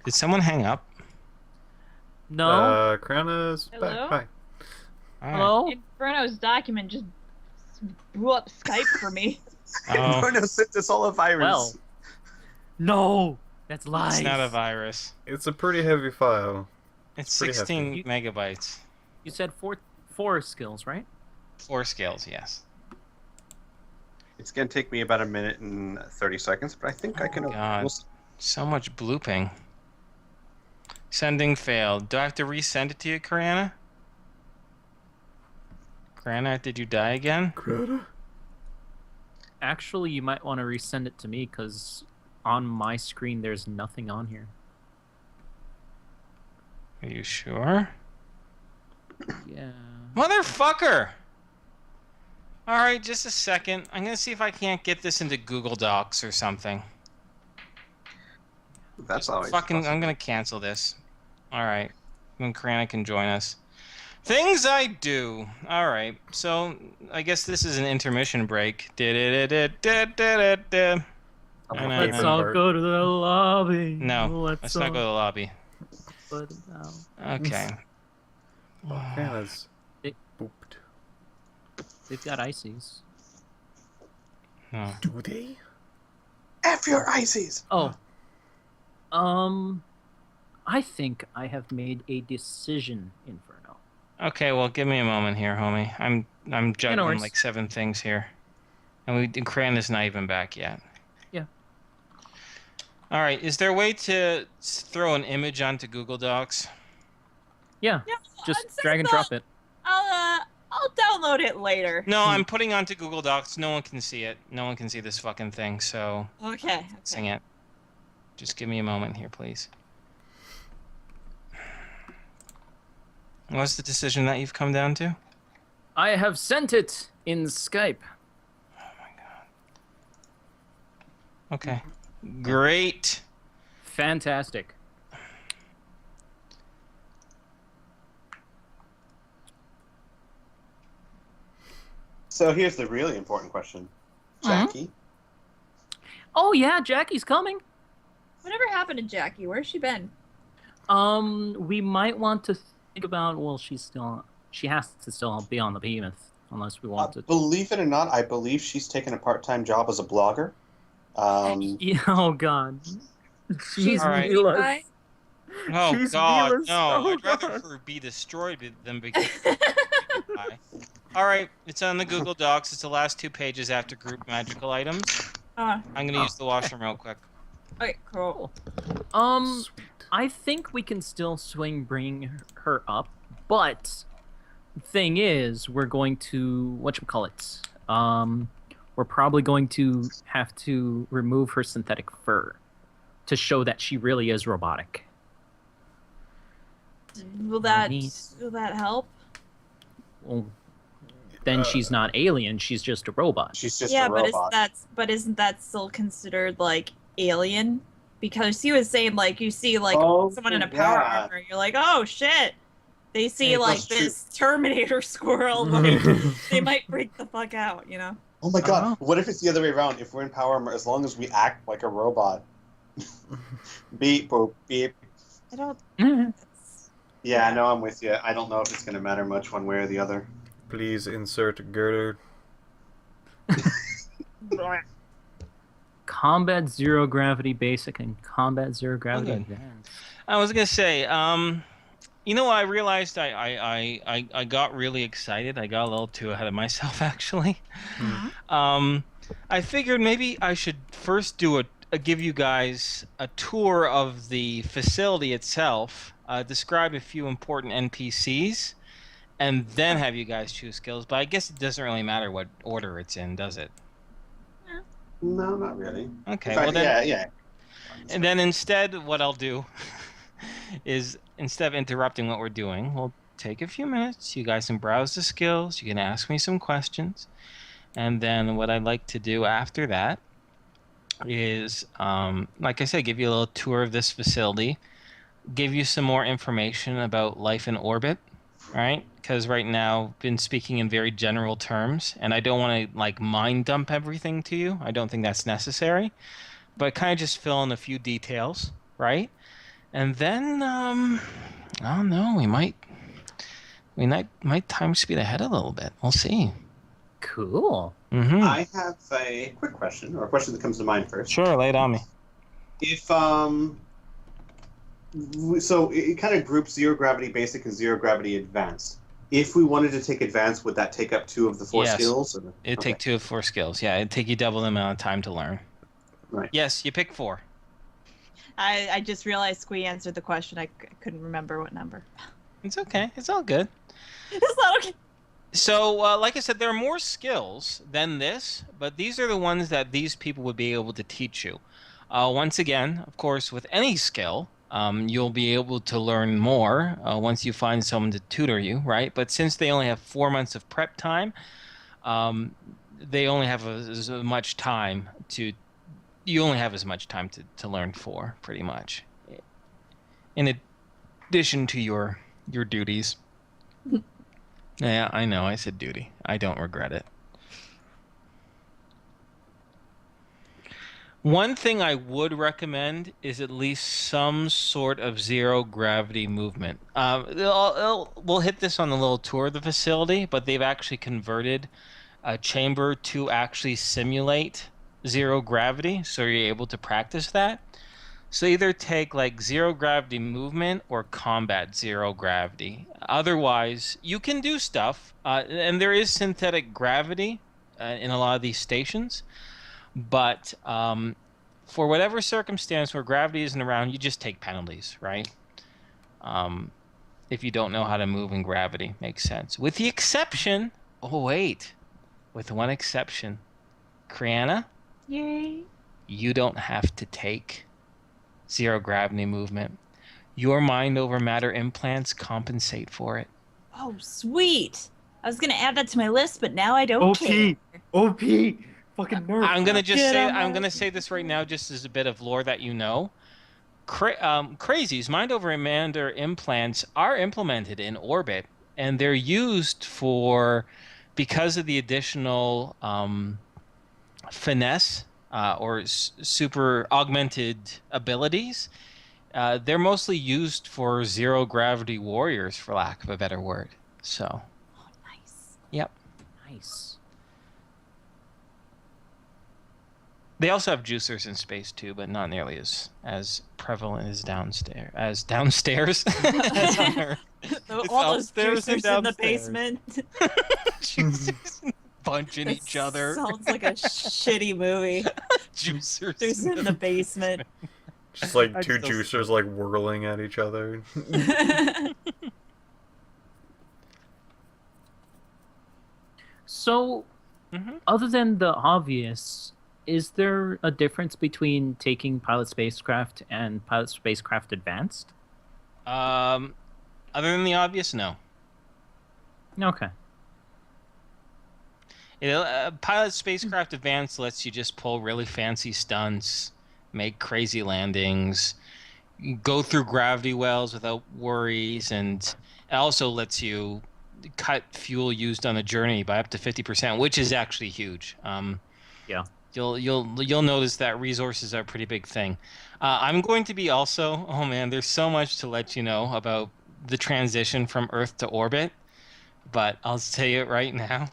Did someone hang up? No. Criana's back. Hello? Hi. All right. Hello. Inferno's document just blew up Skype for me. Oh, Bruno sent us all a virus. Well. No. That's lies. it's not a virus. It's a pretty heavy file. It's pretty 16 hefty. megabytes. You said four skills, right? 4 scales, yes. It's going to take me about a minute and 30 seconds, but I think I can... God. So much blooping. Sending failed. Do I have to resend it to you, Criana? Criana, did you die again? Criana? Actually, you might want to resend it to me because on my screen there's nothing on here. Are you sure? Yeah. Motherfucker! Alright, just a second. I'm gonna see if I can't get this into Google Docs or something. That's always Fucking, possible. I'm gonna cancel this. Alright. When Criana can join us. Things I do. Alright, so I guess this is an intermission break. Da-da-da-da-da-da-da. Let's all go to the lobby. No, let's not go to the lobby. But now. Okay. Criana's It- booped. They've got ices. No. Do they? F your ices! Oh. I think I have made a decision, Inferno. Okay, well, give me a moment here, homie. I'm juggling worries. like 7 things here, and Criana's not even back yet. Yeah. All right. Is there a way to throw an image onto Google Docs? Yeah. Yeah, Just drag and drop it. I'll download it later. No, I'm putting onto Google Docs. No one can see it. No one can see this fucking thing. So Okay. sing it. Just give me a moment here, please. What's the decision that you've come down to? I have sent it in Skype. Okay. Great. Fantastic. So here's the really important question. Jackie? Oh yeah, Jackie's coming. Whatever happened to Jackie? Where's she been? We might want to think about. Well, she has to still be on the behemoth unless we want to. Believe it or not, I believe she's taken a part-time job as a blogger. Yeah, oh God. She's All right. Mila's. Oh She's God, Mila's no! so I'd rather bad. her be destroyed than be. All right, it's on the Google Docs. It's the last 2 pages after group magical items. I'm gonna use the washroom real quick. Okay, cool. Sweet. I think we can still swing bringing her up, but thing is, we're going to whatchamacallit. We're probably going to have to remove her synthetic fur to show that she really is robotic. Will that Neat. help? Well, then she's not alien; she's just a robot. She's just Yeah, a robot. isn't that still considered like alien? Because he was saying like you see like Oh, someone in a power yeah. armor, you're like, oh shit. They see Yeah, like that's true. this Terminator squirrel, like they might freak the fuck out, you know? Oh my god, Uh-huh. what if it's the other way around? If we're in power armor, as long as we act like a robot. Beep, boop, beep. I don't. Yeah, I know, I'm with you. I don't know if it's going to matter much one way or the other. Please insert girder. Combat Zero Gravity Basic and Combat Zero Gravity Okay. Advanced. I was gonna say, you know, I realized I got really excited. I got a little too ahead of myself, actually. I figured maybe I should first do give you guys a tour of the facility itself, describe a few important NPCs, and then have you guys choose skills. But I guess it doesn't really matter what order it's in, does it? No, not really. Okay, In fact, well then, yeah. and then instead, what I'll do is instead of interrupting what we're doing, we'll take a few minutes. You guys can browse the skills. You can ask me some questions, and then what I'd like to do after that is, like I said, give you a little tour of this facility, give you some more information about life in orbit, right? Because right now, I've been speaking in very general terms, and I don't want to like mind dump everything to you. I don't think that's necessary, but kind of just fill in a few details, right? And then, I don't know. We might time speed ahead a little bit. We'll see. Cool. Mm-hmm. I have a quick question, or a question that comes to mind first. Sure, lay it on me. If so it kind of groups zero gravity basic and zero gravity advanced. If we wanted to take advanced, would that take up 2 of the 4 Yes. skills? Or? It'd take 2 of 4 skills. Yeah, it'd take you double the amount of time to learn. Right. Yes, you pick 4. I just realized Squee answered the question. I couldn't remember what number. It's okay. It's all good. It's not okay. So, like I said, there are more skills than this, but these are the ones that these people would be able to teach you. Once again, of course, with any skill, you'll be able to learn more once you find someone to tutor you, right? But since they only have 4 months of prep time, they only have as much time to. You only have as much time to learn for, pretty much. In addition to your duties. Yeah, I know, I said duty. I don't regret it. One thing I would recommend is at least some sort of zero gravity movement. We'll hit this on the little tour of the facility, but they've actually converted a chamber to actually simulate zero gravity, so you're able to practice that. So either take like zero gravity movement or combat zero gravity. Otherwise, you can do stuff, and there is synthetic gravity in a lot of these stations. But for whatever circumstance where gravity isn't around, you just take penalties, right? If you don't know how to move in gravity, makes sense. With the exception, with one exception, Criana, Yay. you don't have to take zero gravity movement. Your mind over matter implants compensate for it. Oh, sweet. I was gonna add that to my list, but now I don't care. OP. Fucking nerd. I'm gonna Get say this right now, just as a bit of lore that you know. Crazies, mind over matter implants are implemented in orbit, and they're used because of the additional finesse or super augmented abilities. They're mostly used for zero gravity warriors, for lack of a better word. So, Oh, nice. yep. Nice. They also have juicers in space too, but not nearly as prevalent as downstairs. As on Earth. It's All those upstairs and juicers in the downstairs. basement. Juicers punching This each other. Sounds like a shitty movie. Juicers. Juicers in the basement. Just like I 2 still- juicers like whirling at each other. So, Mhm. other than the obvious, is there a difference between taking pilot spacecraft and pilot spacecraft advanced? Other than the obvious, no. Okay. Pilot spacecraft advanced lets you just pull really fancy stunts, make crazy landings, go through gravity wells without worries, and it also lets you cut fuel used on a journey by up to 50%, which is actually huge. Yeah. You'll notice that resources are a pretty big thing. I'm going to be also. Oh man, there's so much to let you know about the transition from Earth to orbit, but I'll say it right now.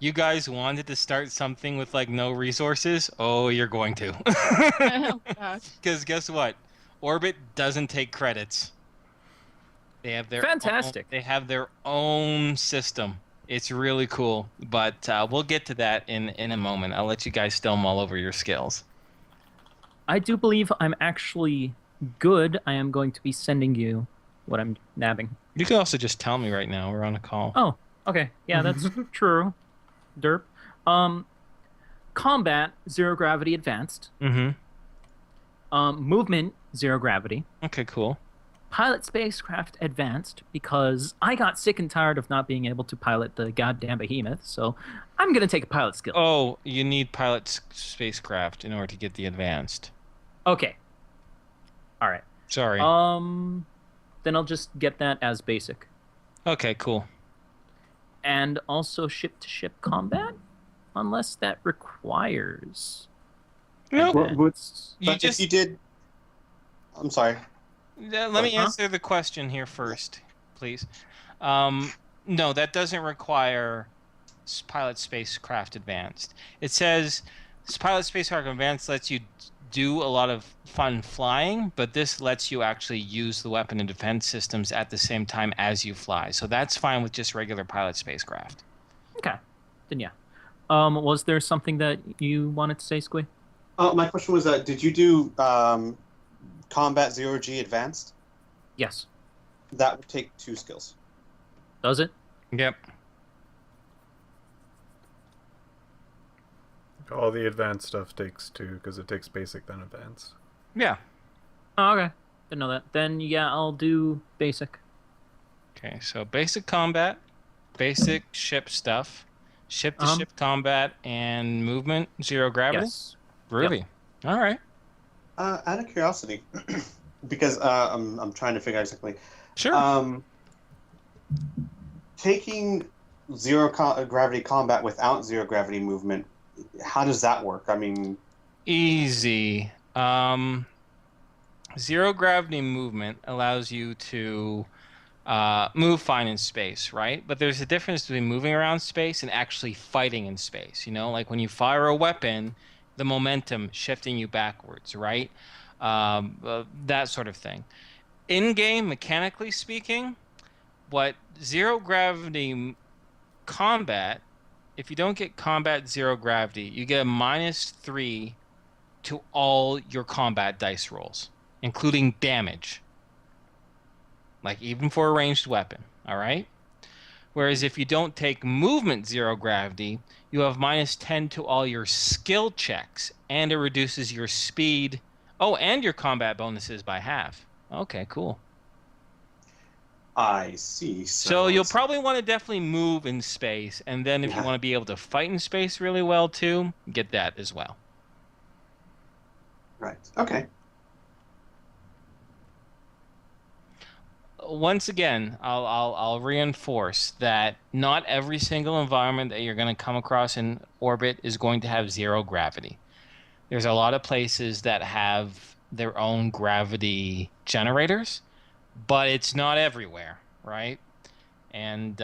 You guys wanted to start something with like no resources? Oh, you're going to. Oh, gosh. Because guess what? Orbit doesn't take credits. They have their Fantastic. They have their own system. It's really cool, but we'll get to that in a moment. I'll let you guys still mull over your skills. I do believe I'm actually good. I am going to be sending you what I'm nabbing. You can also just tell me right now. We're on a call. Oh, okay. Yeah, that's true. Derp. Combat, zero gravity advanced. Mm-hmm. Movement, zero gravity. Okay, cool. Pilot spacecraft advanced because I got sick and tired of not being able to pilot the goddamn behemoth, so I'm gonna take a pilot skill. Oh, you need pilot spacecraft in order to get the advanced. Okay. All right. Sorry. Then I'll just get that as basic, Okay, cool. and also ship-to-ship combat, unless that requires. No, But advanced. you if just you did, I'm sorry. Let me answer the question here first, please. No, that doesn't require pilot spacecraft advanced. It says pilot spacecraft advanced lets you do a lot of fun flying, but this lets you actually use the weapon and defense systems at the same time as you fly. So that's fine with just regular pilot spacecraft. Okay. Then yeah. Was there something that you wanted to say, Squee? My question was, did you do Combat 0G Advanced? Yes. That would take 2 skills. Does it? Yep. All the advanced stuff takes 2 because it takes basic then advanced. Yeah. Oh, okay. Didn't know that. Then yeah, I'll do basic. Okay, so basic combat, basic ship stuff, ship-to-ship combat, and movement, 0 gravity? Yes. Really? Yep. All right. Out of curiosity, because I'm trying to figure out exactly. Sure. Taking gravity combat without 0 gravity movement, how does that work? I mean, Easy. 0 gravity movement allows you to move fine in space, right? But there's a difference between moving around space and actually fighting in space. You know, like when you fire a weapon, the momentum shifting you backwards, right? That sort of thing. In-game, mechanically speaking, what 0 gravity combat, if you don't get combat 0 gravity, you get a -3 to all your combat dice rolls, including damage. Like even for a ranged weapon, all right? Whereas if you don't take movement 0 gravity, you have -10 to all your skill checks, and it reduces your speed. Oh, and your combat bonuses by half. Okay, cool. I see. So you'll probably want to definitely move in space, and then if you want to be able to fight in space really well too, get that as well. Right. Okay. Once again, I'll reinforce that not every single environment that you're going to come across in orbit is going to have 0 gravity. There's a lot of places that have their own gravity generators, but it's not everywhere, right? And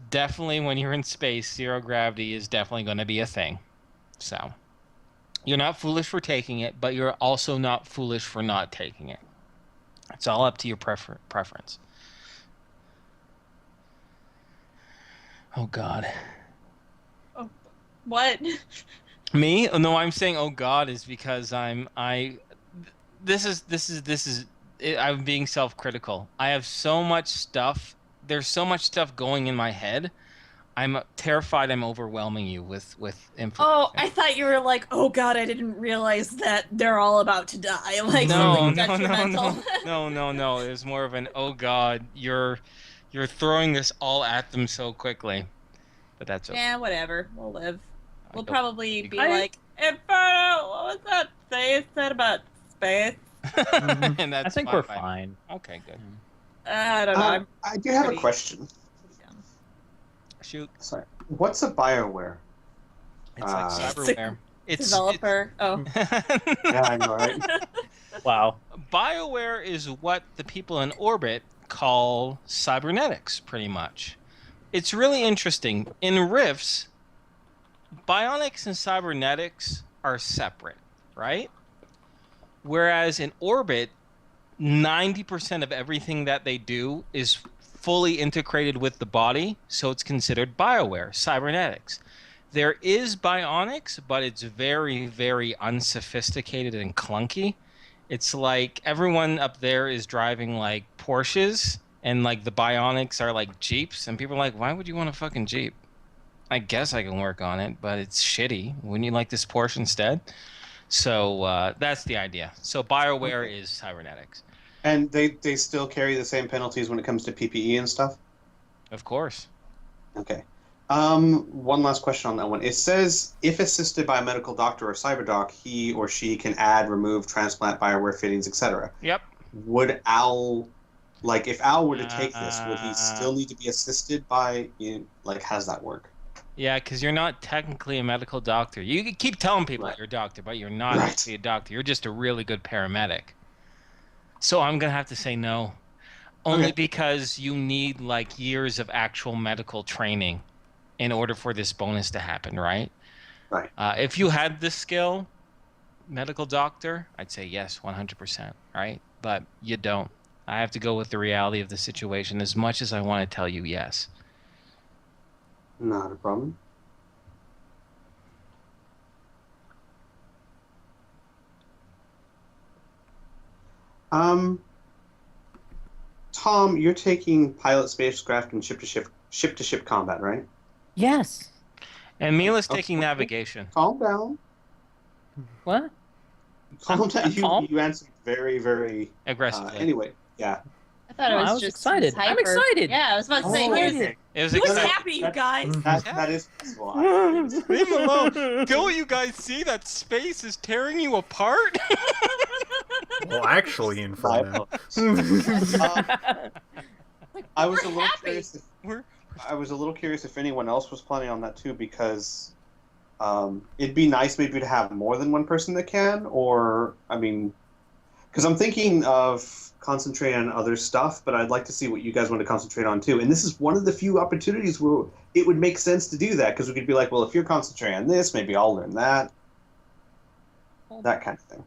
definitely when you're in space, 0 gravity is definitely going to be a thing. So you're not foolish for taking it, but you're also not foolish for not taking it. It's all up to your preference. Oh, God. Oh, what? Me? No, I'm saying oh God is because I'm being self-critical. I have so much stuff. There's so much stuff going in my head. I'm terrified I'm overwhelming you with information. Oh, I thought you were like, oh God, I didn't realize that they're all about to die. Like something detrimental. No. It was more of an oh God, you're throwing this all at them so quickly. But that's okay. Yeah, whatever. We'll live. We'll probably be I- like, Inferno, what was that they said about space? And that's I think we're fine. Okay, good. I don't know. I do have a pretty- question. dumb. Shoot. Sorry. What's a BioWare? It's like cyberware. It's Developer. Oh. Yeah, I know, right? Wow. BioWare is what the people in orbit call cybernetics, pretty much. It's really interesting. In Rifts, bionics and cybernetics are separate, right? Whereas in orbit, 90% of everything that they do is fully integrated with the body, so it's considered BioWare, cybernetics. There is bionics, but it's very, very unsophisticated and clunky. It's like everyone up there is driving like Porsches, and like the bionics are like Jeeps, and people are like, why would you want a fucking Jeep? I guess I can work on it, but it's shitty. Wouldn't you like this Porsche instead? So that's the idea. So BioWare is cybernetics. And they still carry the same penalties when it comes to PPE and stuff? Of course. Okay. One last question on that one. It says, if assisted by a medical doctor or cyberdoc, he or she can add, remove, transplant, BioWare fittings, etc. Yep. Would Al, like, if Al were to take this, would he still need to be assisted by, like, how does that work? Yeah, because you're not technically a medical doctor. You can keep telling people Right. you're a doctor, but you're not Right. actually a doctor. You're just a really good paramedic. So I'm gonna have to say no. Only Okay. because you need like years of actual medical training in order for this bonus to happen, right? Right. If you had this skill, medical doctor, I'd say yes, 100%, right? But you don't. I have to go with the reality of the situation as much as I want to tell you yes. Not a problem. Um, Tom, you're taking pilot spacecraft and ship to ship combat, right? Yes. And Mila's taking Okay. navigation. Calm down. What? Calm down. I'm calm. You answered very, very. Aggressively. Anyway, yeah. I thought No, it was I was just excited. hyper. I'm excited. Yeah, I was about to say Oh, he was, okay. It was he was exciting. happy, you guys. That is possible. Leave him alone. Don't you guys see that space is tearing you apart? Well, actually, Inferno. Like, I was we're a little happy. curious. We're- I was a little curious if anyone else was planning on that too, because it'd be nice maybe to have more than one person that can, or I mean, because I'm thinking of concentrating on other stuff, but I'd like to see what you guys want to concentrate on too. And this is one of the few opportunities where it would make sense to do that, because we could be like, well, if you're concentrating on this, maybe I'll learn that, that kind of thing.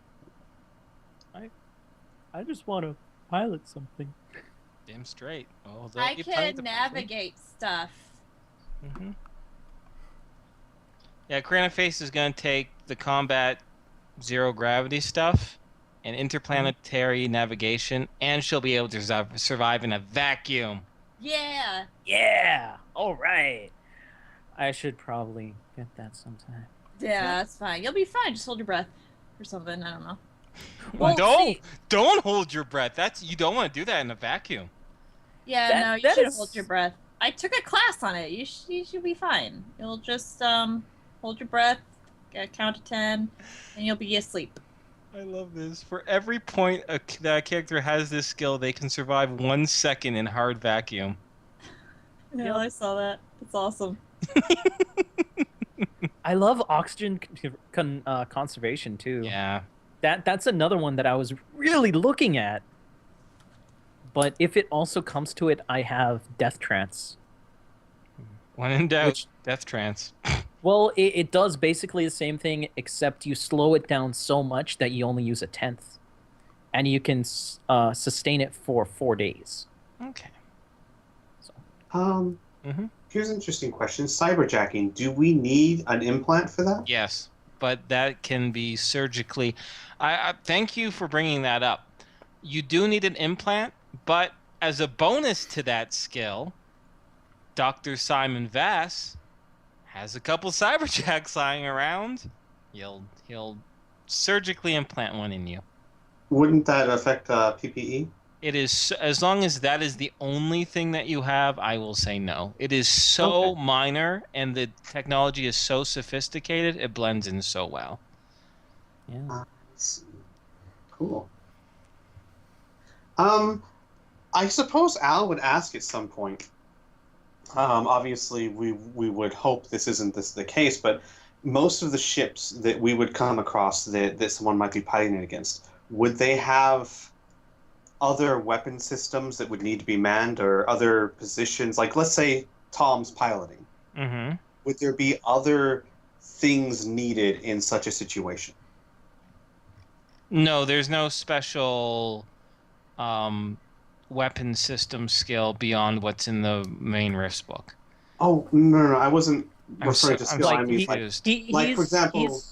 I just want to pilot something. Damn straight. Oh, they'll I be playing can the navigate stuff. Mm-hmm. Yeah, Criana Face is going to take the combat zero gravity stuff and interplanetary navigation, and she'll be able to survive in a vacuum. Yeah. Yeah. All right. I should probably get that sometime. Yeah, that's fine. You'll be fine. Just hold your breath or something. I don't know. Well, see- Don't hold your breath. You don't want to do that in a vacuum. Yeah, That- no, you that should is- hold your breath. I took a class on it. You should be fine. You'll just hold your breath, count to 10, and you'll be asleep. I love this. For every point that a character has this skill, they can survive 1 second in hard vacuum. Yeah, I saw that. That's awesome. I love oxygen conservation too. Yeah. That's another one that I was really looking at. But if it also comes to it, I have death trance. When in doubt, Which- death trance. Well, it does basically the same thing, except you slow it down so much that you only use a tenth, and you can sustain it for 4 days. Okay. Mhm. Here's an interesting question: cyberjacking. Do we need an implant for that? Yes, but that can be surgically. I thank you for bringing that up. You do need an implant, but as a bonus to that skill, Dr. Simon Vass has a couple cyberjacks lying around. He'll surgically implant one in you. Wouldn't that affect PPE? It is as long as that is the only thing that you have, I will say no. It is so minor and the technology is so sophisticated, it blends in so well. Yeah. Cool. I suppose Al would ask at some point. Obviously, we would hope this isn't the case, but most of the ships that we would come across that someone might be piloting against, would they have other weapon systems that would need to be manned or other positions? Like, let's say Tom's piloting. Mm-hmm. Would there be other things needed in such a situation? No, there's no special weapon system skill beyond what's in the main Rifts book. Oh, no, I wasn't I'm referring so- to I'm skill. so I mean, like, confused. Like, for example-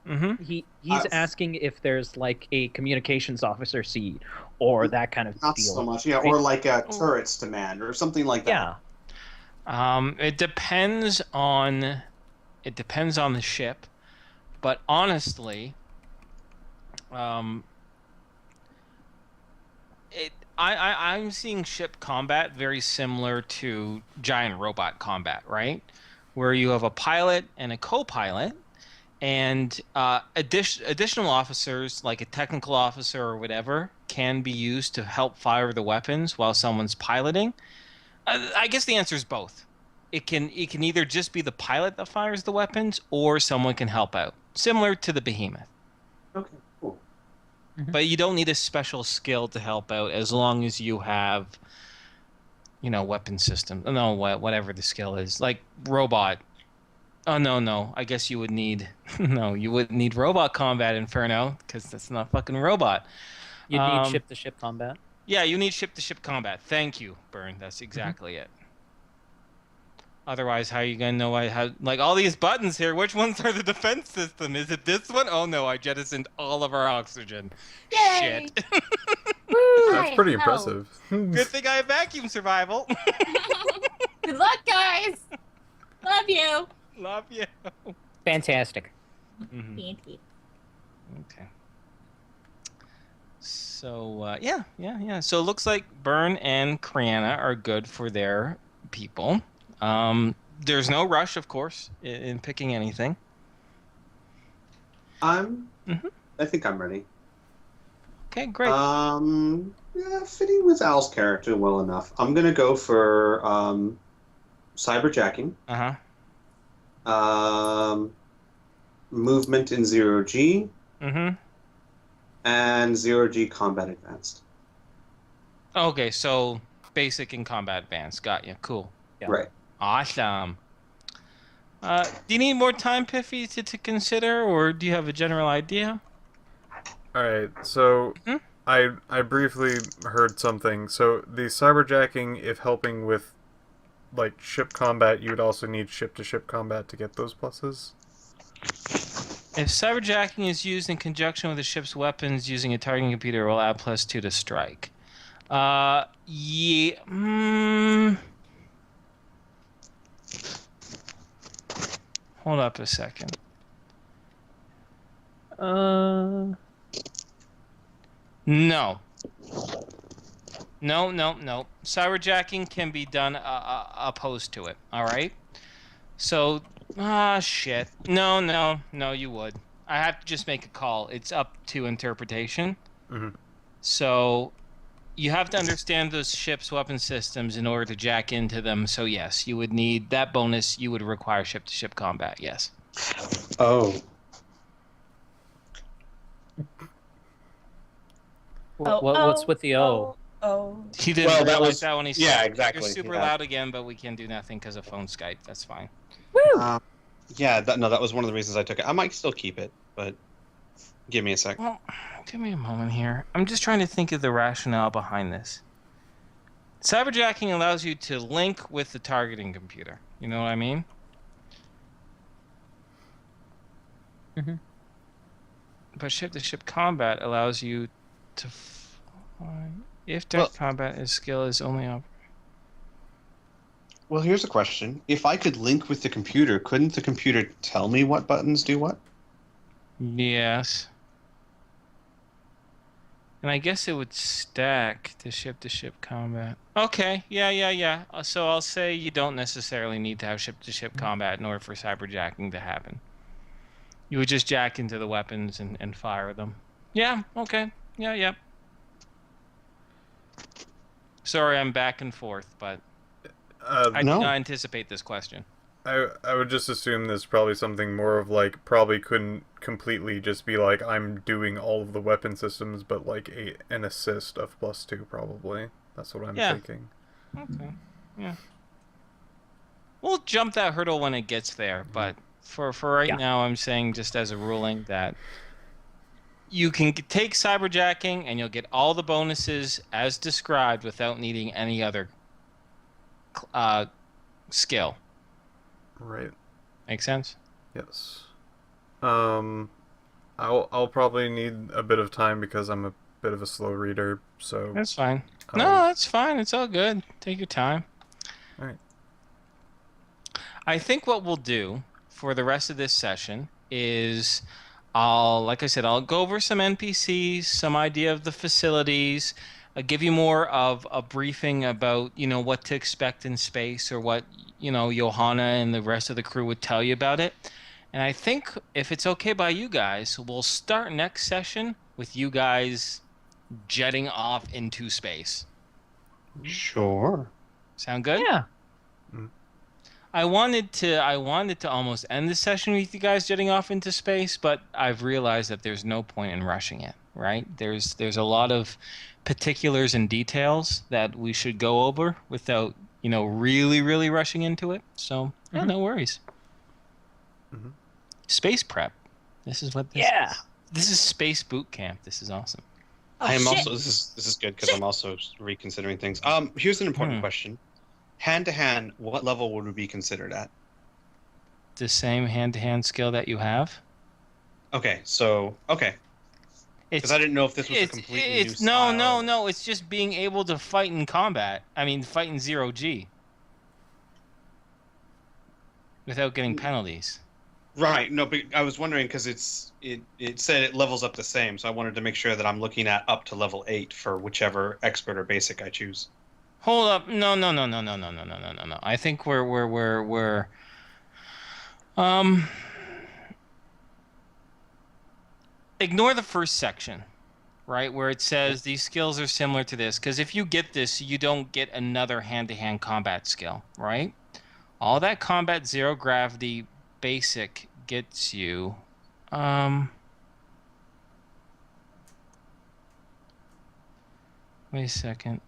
Mm-hmm. He's asking if there's like a communications officer seat or that kind of not deal. so much, yeah, right? or like a turrets to man or something like that. Yeah. It depends on the ship, but honestly, I'm seeing ship combat very similar to giant robot combat, right? Where you have a pilot and a co-pilot, and additional officers like a technical officer or whatever can be used to help fire the weapons while someone's piloting. I guess the answer is both. It can either just be the pilot that fires the weapons, or someone can help out, similar to the Behemoth. Okay, cool. But you don't need a special skill to help out as long as you have, weapon system. No, whatever the skill is. Like robot. Oh, no. I guess you would need... No, you wouldn't need robot combat, Inferno, because that's not fucking robot. You'd need ship-to-ship combat. Yeah, you need ship-to-ship combat. Thank you, Burn. That's exactly it. Otherwise, how are you going to know how... Like, all these buttons here, which ones are the defense system? Is it this one? Oh, no, I jettisoned all of our oxygen. Yay! Shit. That's pretty impressive. Good thing I have vacuum survival. Good luck, guys. Love you. Love you. Fantastic. Mhm. Thank you. Okay. So, yeah. So it looks like Burn and Criana are good for their people. There's no rush, of course, in picking anything. I think I'm ready. Okay, great. Yeah, fitting with Al's character well enough. I'm gonna go for cyberjacking. Movement in 0G. And 0G combat advanced. Okay, so basic and combat advanced. Got you. Cool. Yeah. Right. Awesome. Do you need more time, Piffy, to consider, or do you have a general idea? Alright, so I briefly heard something. So the cyberjacking, if helping with like ship combat, you would also need ship-to-ship combat to get those pluses? If cyberjacking is used in conjunction with the ship's weapons using a targeting computer, it will add +2 to strike. Yeah. Hold up a second. No. No. Cyberjacking can be done opposed to it. All right. So, shit. No, you would. I have to just make a call. It's up to interpretation. So, you have to understand those ships' weapon systems in order to jack into them. So, yes, you would need that bonus. You would require ship-to-ship combat. Yes. Oh. What's with the O? Oh. He didn't realize that when he said yeah, it. exactly. You're super loud again, but we can do nothing because of phone Skype. That's fine. Yeah, that was one of the reasons I took it. I might still keep it, but give me a sec. Well, give me a moment here. I'm just trying to think of the rationale behind this. Cyberjacking allows you to link with the targeting computer. You know what I mean? But ship-to-ship combat allows you to find... If direct combat is skill is only up. Well, here's a question. If I could link with the computer, couldn't the computer tell me what buttons do what? Yes. And I guess it would stack to ship-to-ship combat. Okay, yeah. So I'll say you don't necessarily need to have ship-to-ship combat in order for cyberjacking to happen. You would just jack into the weapons and fire them. Yeah, okay. Yeah. Sorry, I'm back and forth, but I did not anticipate this question. I would just assume there's probably something more of like, probably couldn't completely just be like, I'm doing all of the weapon systems, but like an assist of +2 probably. That's what I'm thinking. Okay, yeah. We'll jump that hurdle when it gets there, but for right now, I'm saying just as a ruling that you can take cyberjacking and you'll get all the bonuses as described without needing any other skill. Right. Make sense? Yes. I'll probably need a bit of time because I'm a bit of a slow reader, so... That's fine. No, that's fine. It's all good. Take your time. All right. I think what we'll do for the rest of this session is like I said, I'll go over some NPCs, some idea of the facilities, I'll give you more of a briefing about, what to expect in space or what, Johanna and the rest of the crew would tell you about it. And I think if it's okay by you guys, we'll start next session with you guys jetting off into space. Sure. Sound good? Yeah. I wanted to almost end the session with you guys jetting off into space, but I've realized that there's no point in rushing it. right? There's a lot of particulars and details that we should go over without, really rushing into it. So, yeah, no worries. Mhm. Space prep. This is what this Yeah. is. This is space boot camp. This is awesome. Oh, I am shit. also this is good because I'm also reconsidering things. Here's an important question: hand to hand, what level would we be considered at? The same hand-to-hand skill that you have. Okay, because I didn't know if this was a completely new style. No. It's just being able to fight in combat. I mean, fight in 0G without getting penalties. Right. No, but I was wondering because it said it levels up the same, so I wanted to make sure that I'm looking at up to level 8 for whichever expert or basic I choose. Hold up. No. I think we're ignore the first section, right? Where it says these skills are similar to this, because if you get this, you don't get another hand-to-hand combat skill, right? All that combat zero gravity basic gets you. Wait a second.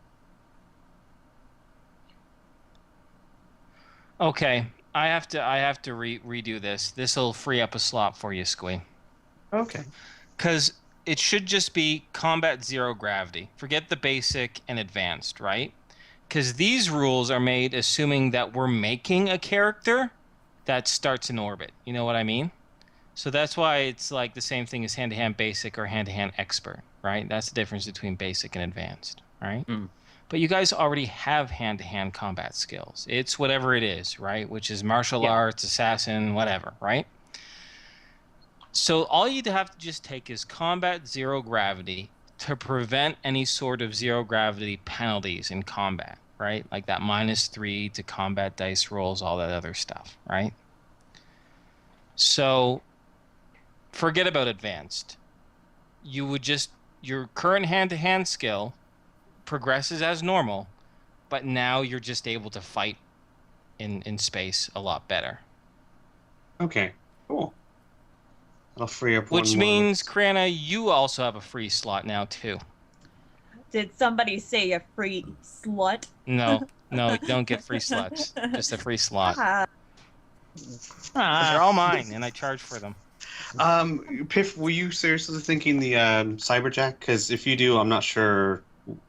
Okay, I have to redo this. This will free up a slot for you, Squee. Okay. Because it should just be combat zero gravity. Forget the basic and advanced, right? Because these rules are made assuming that we're making a character that starts in orbit. You know what I mean? So that's why it's like the same thing as hand-to-hand basic or hand-to-hand expert, right? That's the difference between basic and advanced, right? Mm. But you guys already have hand-to-hand combat skills. It's whatever it is, right? Which is martial arts, assassin, whatever, right? So all you'd have to just take is combat zero gravity to prevent any sort of zero gravity penalties in combat, right? Like that -3 to combat dice rolls, all that other stuff, right? So forget about advanced. You would just, your current hand-to-hand skill progresses as normal, but now you're just able to fight in space a lot better. Okay. Cool. I'll free up Which one means, more. Criana, you also have a free slot now, too. Did somebody say a free slut? No, you don't get free sluts. Just a free slot. Ah, They're all mine, and I charge for them. Piff, were you seriously thinking the Cyberjack? Because if you do, I'm not sure.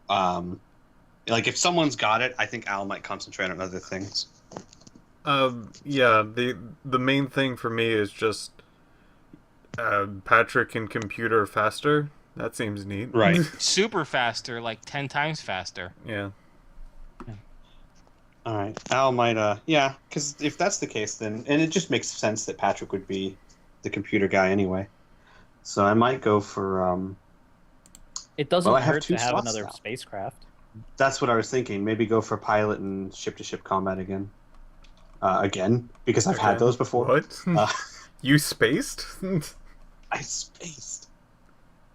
Like if someone's got it, I think Al might concentrate on other things. Yeah. The main thing for me is just Patrick can computer faster. That seems neat. Right. Super faster, like 10 times faster. Yeah. All right. Al might. Yeah. Because if that's the case, then and it just makes sense that Patrick would be the computer guy anyway. So I might go for. It doesn't Well, I have hurt two to have slots another now. spacecraft. That's what I was thinking. Maybe go for pilot and ship-to-ship combat again. Again, because I've had those before. What? You spaced? I spaced.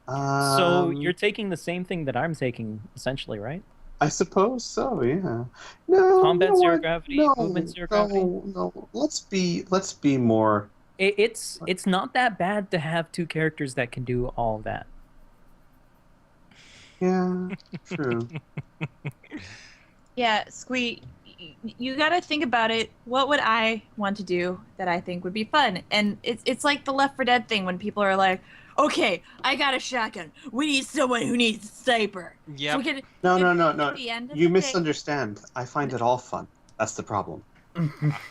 So you're taking the same thing that I'm taking, essentially, right? I suppose so. Yeah. No. Combat you know zero what? gravity, No, movement zero gravity? No. Let's be more. It's not that bad to have two characters that can do all of that. Yeah. True. yeah, Squee, you got to think about it. What would I want to do that I think would be fun? And it's like the Left 4 Dead thing when people are like, okay, I got a shotgun. We need someone who needs a sniper. Yep. So we can, No. at the end of You the day- misunderstand. I find it all fun. That's the problem.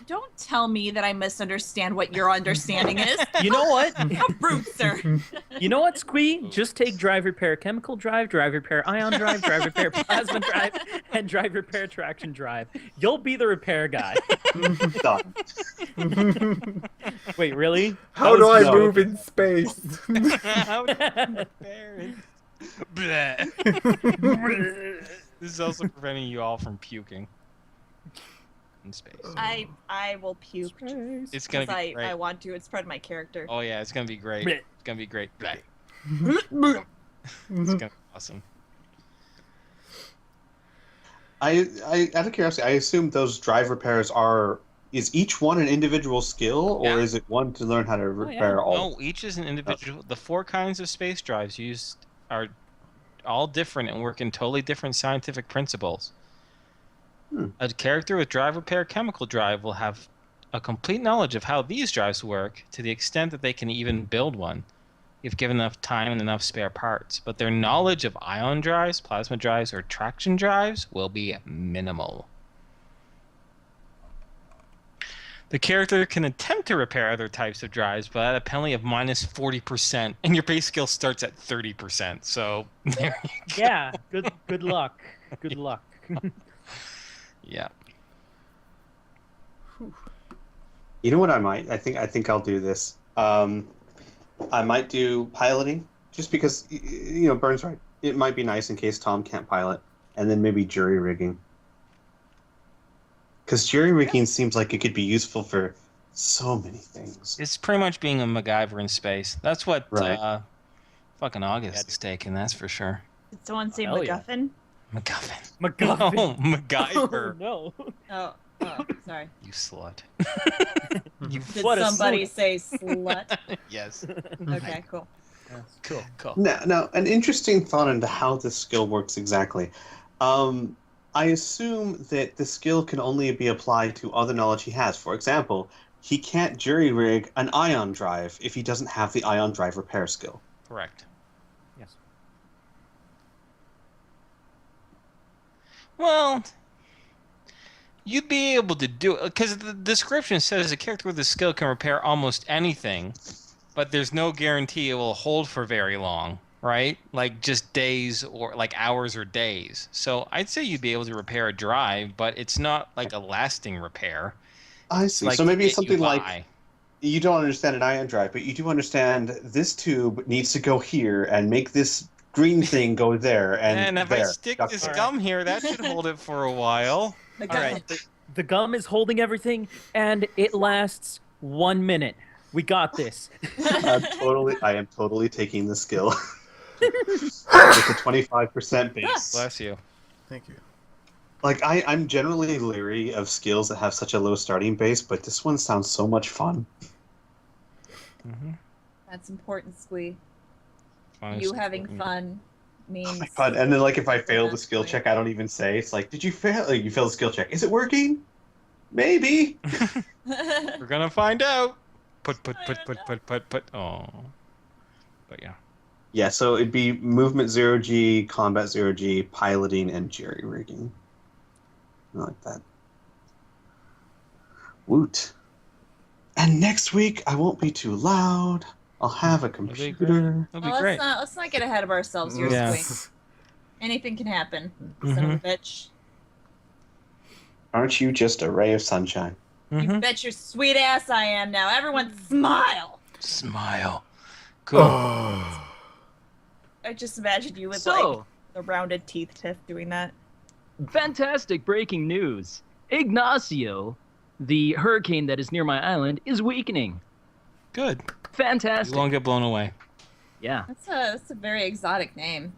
Don't tell me that I misunderstand what your understanding is. You know what? How rude, sir. You know what, Squee? Just take drive repair chemical drive repair ion drive repair plasma drive, and drive repair traction drive. You'll be the repair guy. Done. Wait, really? How do I No. move in space? How do you repair it? Bleh. This is also preventing you all from puking in space. I will puke. It's gonna Because be great. I want to. It's part of my character. Oh yeah, it's gonna be great. Bleh. It's gonna be great. Bleh. It's gonna be awesome. I out of curiosity, I assume those drive repairs is each one an individual skill, or Yeah. is it one to learn how to repair all? No, each is an individual. The 4 kinds of space drives used are all different and work in totally different scientific principles. A character with drive repair chemical drive will have a complete knowledge of how these drives work to the extent that they can even build one if given enough time and enough spare parts. But their knowledge of ion drives, plasma drives, or traction drives will be minimal. The character can attempt to repair other types of drives, but at a penalty of minus 40%, and your base skill starts at 30%. So there you go. Yeah. Good luck. Good luck. Yeah. You know what I might? I think I'll do this. I might do piloting, just because Burn's right. It might be nice in case Tom can't pilot, and then maybe jury rigging. Because jury rigging seems like it could be useful for so many things. It's pretty much being a MacGyver in space. That's what Right. fucking August is taking, that's for sure. Did someone say Hell yeah. MacGuffin? MacGuffin. MacGuffin. No, MacGyver. Oh, no. Oh, sorry. You slut. You Did What a somebody slut. say slut? yes. Okay, cool. Cool. Now, an interesting thought into how this skill works exactly. I assume that the skill can only be applied to other knowledge he has. For example, he can't jury rig an ion drive if he doesn't have the ion drive repair skill. Correct. Yes. Well, you'd be able to do it because the description says a character with a skill can repair almost anything, but there's no guarantee it will hold for very long, right? Like just days or like hours or days. So I'd say you'd be able to repair a drive, but it's not like a lasting repair. I see. Like So maybe to it's get you something like by. you don't understand an ion drive, but you do understand this tube needs to go here and make this green thing go there and if there. I stick Duck this there. gum here, that should hold it for a while. All right. The gum is holding everything, and it lasts 1 minute. We got this. I am totally taking the skill. With a 25% base. Bless you. Thank you. Like I'm generally leery of skills that have such a low starting base, but this one sounds so much fun. That's important, Squee. Fun You as- having fun means. Oh my god! And then like if I fail the That's skill great. check, I don't even say. It's like, did you fail? Like, you failed the skill check. Is it working? Maybe. We're gonna find out. Put. Oh. But yeah. Yeah. So it'd be movement 0G, combat 0G, piloting, and jury rigging. I like that. Woot. And next week I won't be too loud. I'll have a be great. computer. That'll be Well, great. let's not get ahead of ourselves here, Yeah. Squee. Anything can happen. Son of a bitch. Aren't you just a ray of sunshine? You bet your sweet ass I am now. Everyone smile. Smile. Cool. Oh. I just imagined you with So, like the rounded teeth Tiff doing that. fantastic breaking news. Ignacio, the hurricane that is near my island, is weakening. Good. You Fantastic. won't get blown away. Yeah. That's a very exotic name.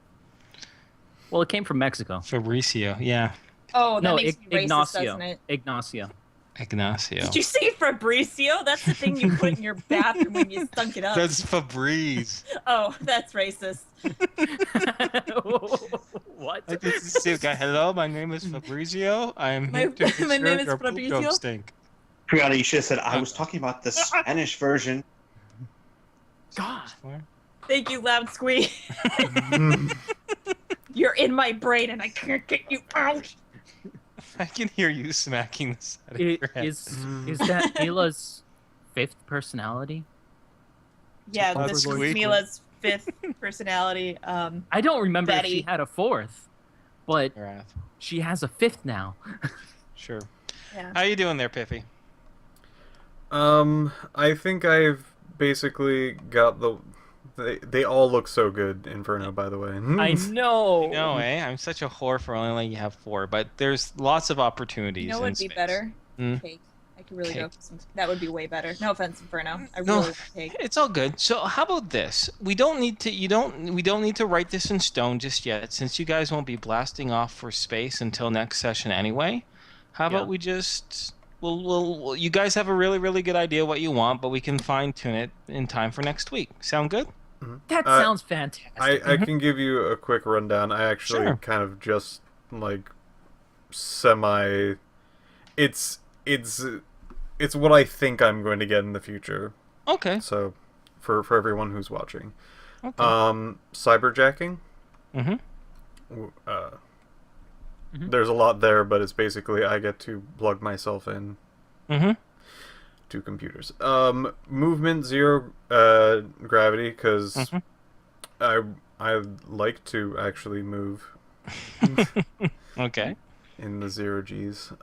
well, it came from Mexico. Fabricio. Yeah. Oh, that No, makes me racist, Ignacio. doesn't it? Ignacio. Ignacio. Did you say Fabricio? That's the thing you put in your bathroom when you stunk it up. That's Febreze. Oh, that's racist. What? I just see a guy. Hello, my name is Fabrizio. I'm My- here to make my sure name is your poop Fabrizio. don't stink. Criana, you should have said I was talking about the Spanish version. God. Thank you, Loud Squee. You're in my brain and I can't get you out. I can hear you smacking the side of It, your head. is that Mila's fifth personality? Yeah, Loud this was Squee. Mila's fifth personality. I don't remember if Betty. she had a fourth, but Wrath. she has a fifth now. Sure. Yeah. How you doing there, Piffy? I think I've basically got the. They all look so good, Inferno, by the way. I know. No, I'm such a whore for only letting you have 4, but there's lots of opportunities. You know in what would be space. better? Hmm? Cake. I could really go Cake. for some. That would be way better. No offense, Inferno. I No. really want cake. It's all good. So how about this? We don't need to. We don't need to write this in stone just yet, since you guys won't be blasting off for space until next session anyway. How about Yeah. we just? You guys have a really good idea what you want, but we can fine tune it in time for next week. Sound good? That sounds fantastic. I can give you a quick rundown. I actually Sure. kind of just like semi. It's it's what I think I'm going to get in the future. Okay. So, for everyone who's watching, Okay. cyberjacking. Mm-hmm. There's a lot there, but it's basically I get to plug myself in Mm-hmm. to computers. Movement zero gravity because Mhm. I like to actually move Okay. in the zero G's.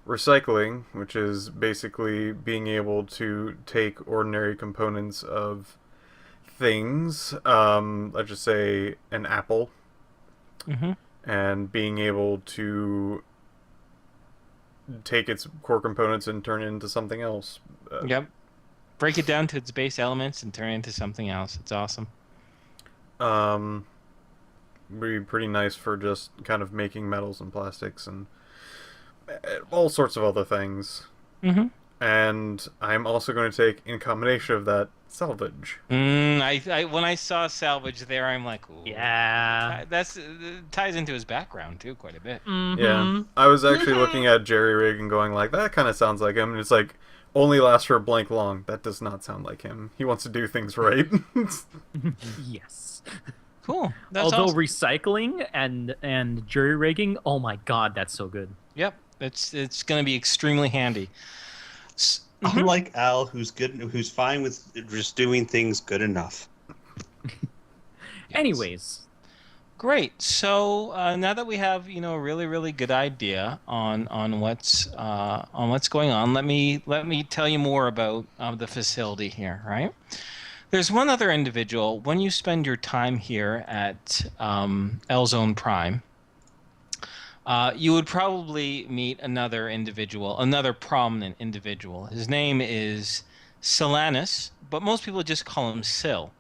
Recycling, which is basically being able to take ordinary components of things, let's just say an apple, Mm-hmm. and being able to take its core components and turn it into something else. Yep. Break it down to its base elements and turn it into something else. It's awesome. Be pretty nice for just kind of making metals and plastics and all sorts of other things. Mm-hmm. And I'm also going to take, in combination of that, salvage. When I saw salvage there, I'm like, ooh. Yeah. That's ties into his background too quite a bit. Yeah, I was actually looking at Jerry Rig and going like, that kind of sounds like him. And it's like, only lasts for a blank long. That does not sound like him. He wants to do things right. Yes. Cool. That's Although awesome. recycling and jury rigging, oh my god, that's so good. Yep. It's going to be extremely handy. Unlike Al, who's fine with just doing things good enough. Anyways, Great. So now that we have a really really good idea on what's going on, let me tell you more about the facility here. Right. There's one other individual. When you spend your time here at L Zone Prime, you would probably meet another individual, another prominent individual. His name is Silanus, but most people just call him Sil.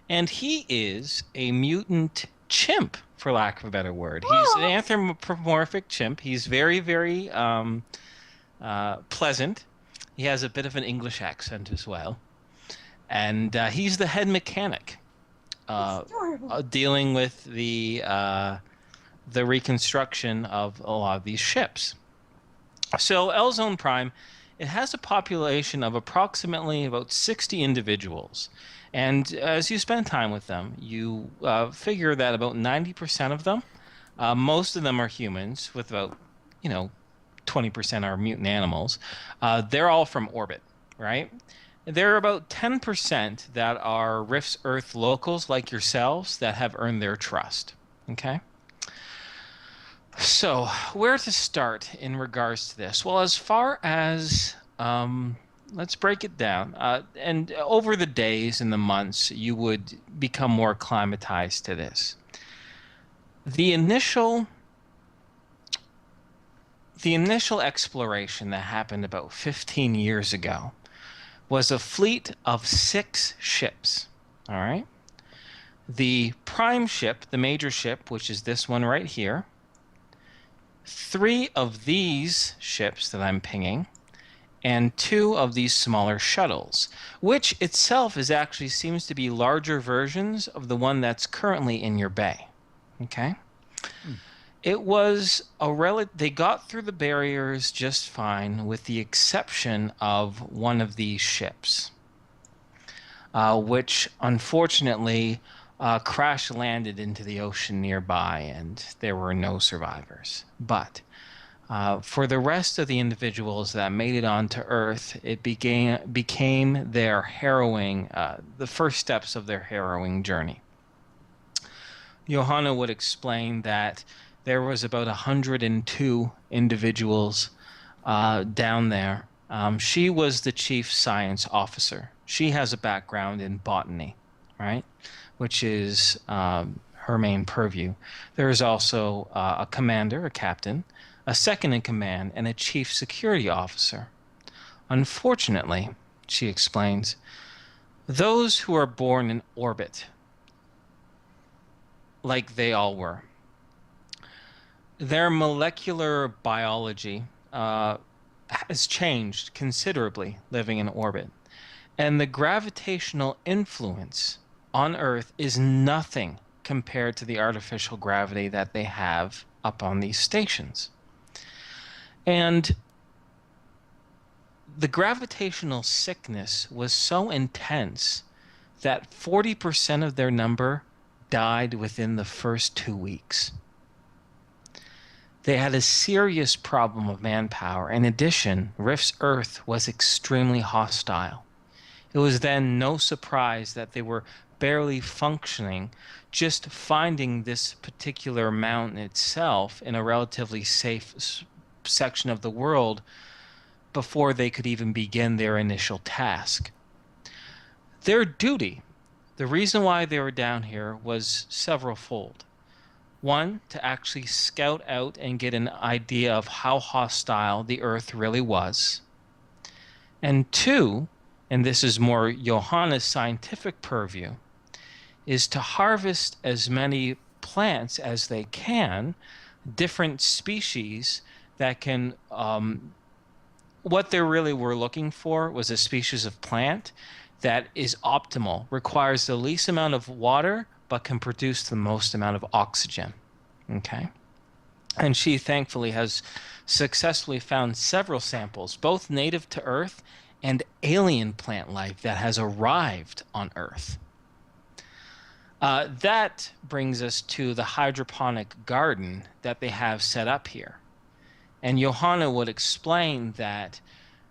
And he is a mutant chimp, for lack of a better word. He's an anthropomorphic chimp. He's very, very pleasant. He has a bit of an English accent as well. And he's the head mechanic, dealing with the reconstruction of a lot of these ships. So L Zone Prime, it has a population of approximately about 60 individuals. And as you spend time with them, you figure that about 90% of them, most of them are humans, with about 20% are mutant animals. They're all from orbit, right? There are about 10% that are Rift's Earth locals like yourselves that have earned their trust. Okay? So, where to start in regards to this? Well, as far as, let's break it down. And over the days and the months, you would become more acclimatized to this. The initial exploration that happened about 15 years ago was a fleet of 6 ships. All right? The prime ship, the major ship, which is this one right here, 3 of these ships that I'm pinging, and 2 of these smaller shuttles, which itself actually seems to be larger versions of the one that's currently in your bay. Okay? It was they got through the barriers just fine, with the exception of one of these ships, which unfortunately crash landed into the ocean nearby, and there were no survivors. But for the rest of the individuals that made it onto Earth, it became their harrowing, the first steps of their harrowing journey. Johanna would explain that there was about 102 individuals down there. She was the chief science officer. She has a background in botany, right? Which is her main purview. There is also a commander, a captain, a second in command, and a chief security officer. Unfortunately, she explains, those who are born in orbit, like they all were, their molecular biology has changed considerably living in orbit. And the gravitational influence on Earth is nothing compared to the artificial gravity that they have up on these stations. And the gravitational sickness was so intense that 40% of their number died within the first 2 weeks. They had a serious problem of manpower. In addition, Rift's Earth was extremely hostile. It was then no surprise that they were barely functioning, just finding this particular mountain itself in a relatively safe section of the world before they could even begin their initial task. Their duty, the reason why they were down here, was several-fold. One, to actually scout out and get an idea of how hostile the Earth really was. And two, and this is more Johanna's scientific purview, is to harvest as many plants as they can, different species that can, what they really were looking for was a species of plant that is optimal, requires the least amount of water, but can produce the most amount of oxygen. Okay? And she thankfully has successfully found several samples, both native to Earth and alien plant life that has arrived on Earth. That brings us to the hydroponic garden that they have set up here. And Johanna would explain that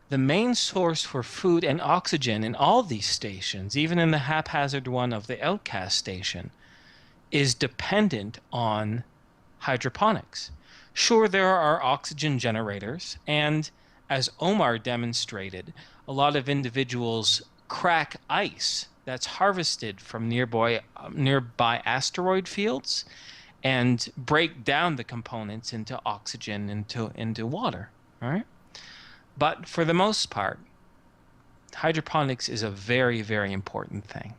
the main source for food and oxygen in all these stations, even in the haphazard one of the Outcast station, is dependent on hydroponics. Sure, there are oxygen generators, and as Omar demonstrated, a lot of individuals crack ice that's harvested from nearby asteroid fields and break down the components into oxygen, into water, all right? But for the most part, hydroponics is a very, very important thing.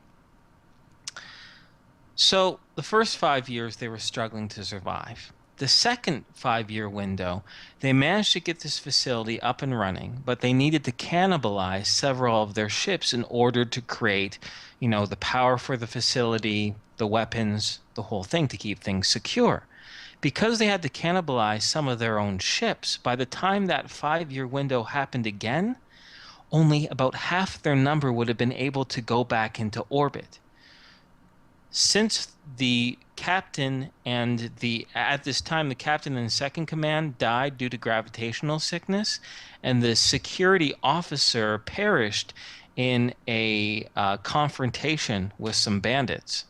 So the first 5 years, they were struggling to survive. The second 5-year window, they managed to get this facility up and running, but they needed to cannibalize several of their ships in order to create, the power for the facility, the weapons, the whole thing to keep things secure. Because they had to cannibalize some of their own ships, by the time that 5-year window happened again, only about half their number would have been able to go back into orbit. Since the captain and at this time, the captain and second command died due to gravitational sickness, and the security officer perished in a confrontation with some bandits,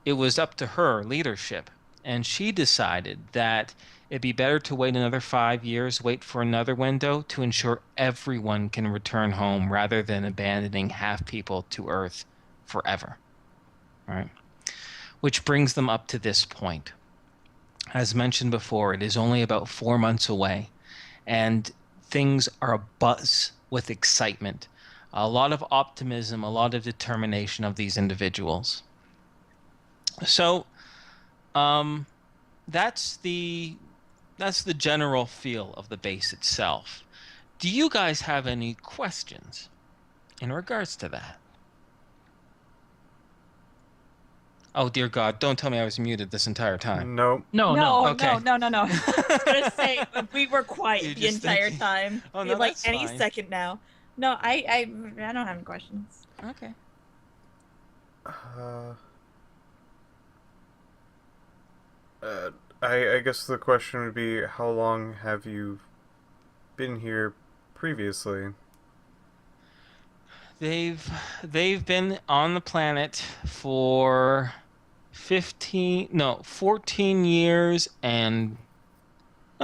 it was up to her leadership, and she decided that it'd be better to wait another 5 years, wait for another window to ensure everyone can return home rather than abandoning half people to Earth forever. Right? Which brings them up to this point. As mentioned before, it is only about 4 months away, and things are abuzz with excitement. A lot of optimism, a lot of determination of these individuals. So, that's the general feel of the base itself. Do you guys have any questions in regards to that? Oh, dear God, don't tell me I was muted this entire time. No. No. Okay. No. I was gonna say we were quiet You're the just entire thinking- time. Oh, Feel no, like that's any fine. second now. No, I don't have any questions. Okay. I guess the question would be, how long have you been here previously? They've been on the planet for 14 years and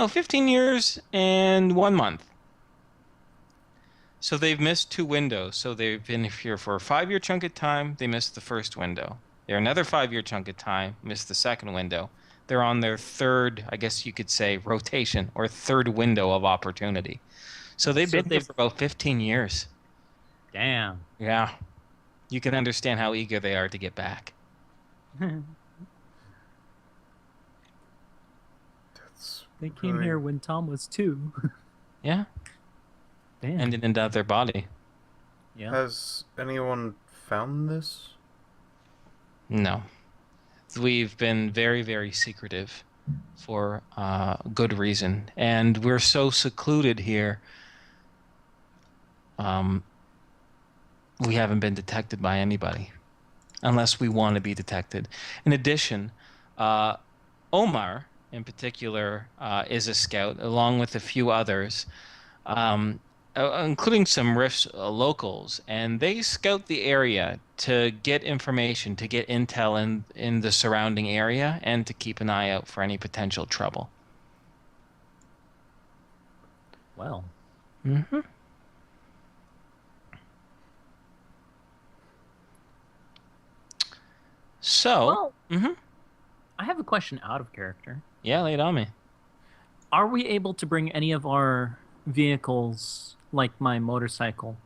15 years and 1 month. So they've missed 2 windows. So they've been here for a 5-year chunk of time. They missed the first window. They're another 5-year chunk of time, missed the second window. They're on their third, I guess you could say, rotation or third window of opportunity. So they've been here for about 15 years. Damn. Yeah. You can understand how eager they are to get back. That's They came really- here when Tom was 2. Yeah. Damn. And in another body. Yeah. Has anyone found this? No. We've been very, very secretive for good reason. And we're so secluded here, we haven't been detected by anybody unless we want to be detected. In addition, Omar, in particular, is a scout, along with a few others, um, including some Rifts locals, and they scout the area to get information, to get intel in the surrounding area, and to keep an eye out for any potential trouble. Well, Mm-hmm. So, well, I have a question out of character. yeah, lay it on me. Are we able to bring any of our vehicles, like my motorcycle?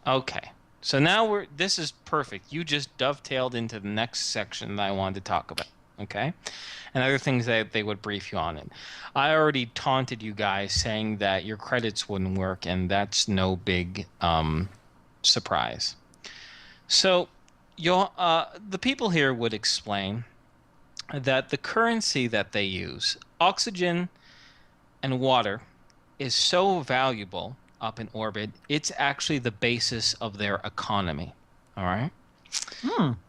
Okay. So now this is perfect. You just dovetailed into the next section that I wanted to talk about. Okay. And other things that they would brief you on it. I already taunted you guys saying that your credits wouldn't work, and that's no big surprise. So the people here would explain that the currency that they use, oxygen and water, is so valuable up in orbit, it's actually the basis of their economy. All right?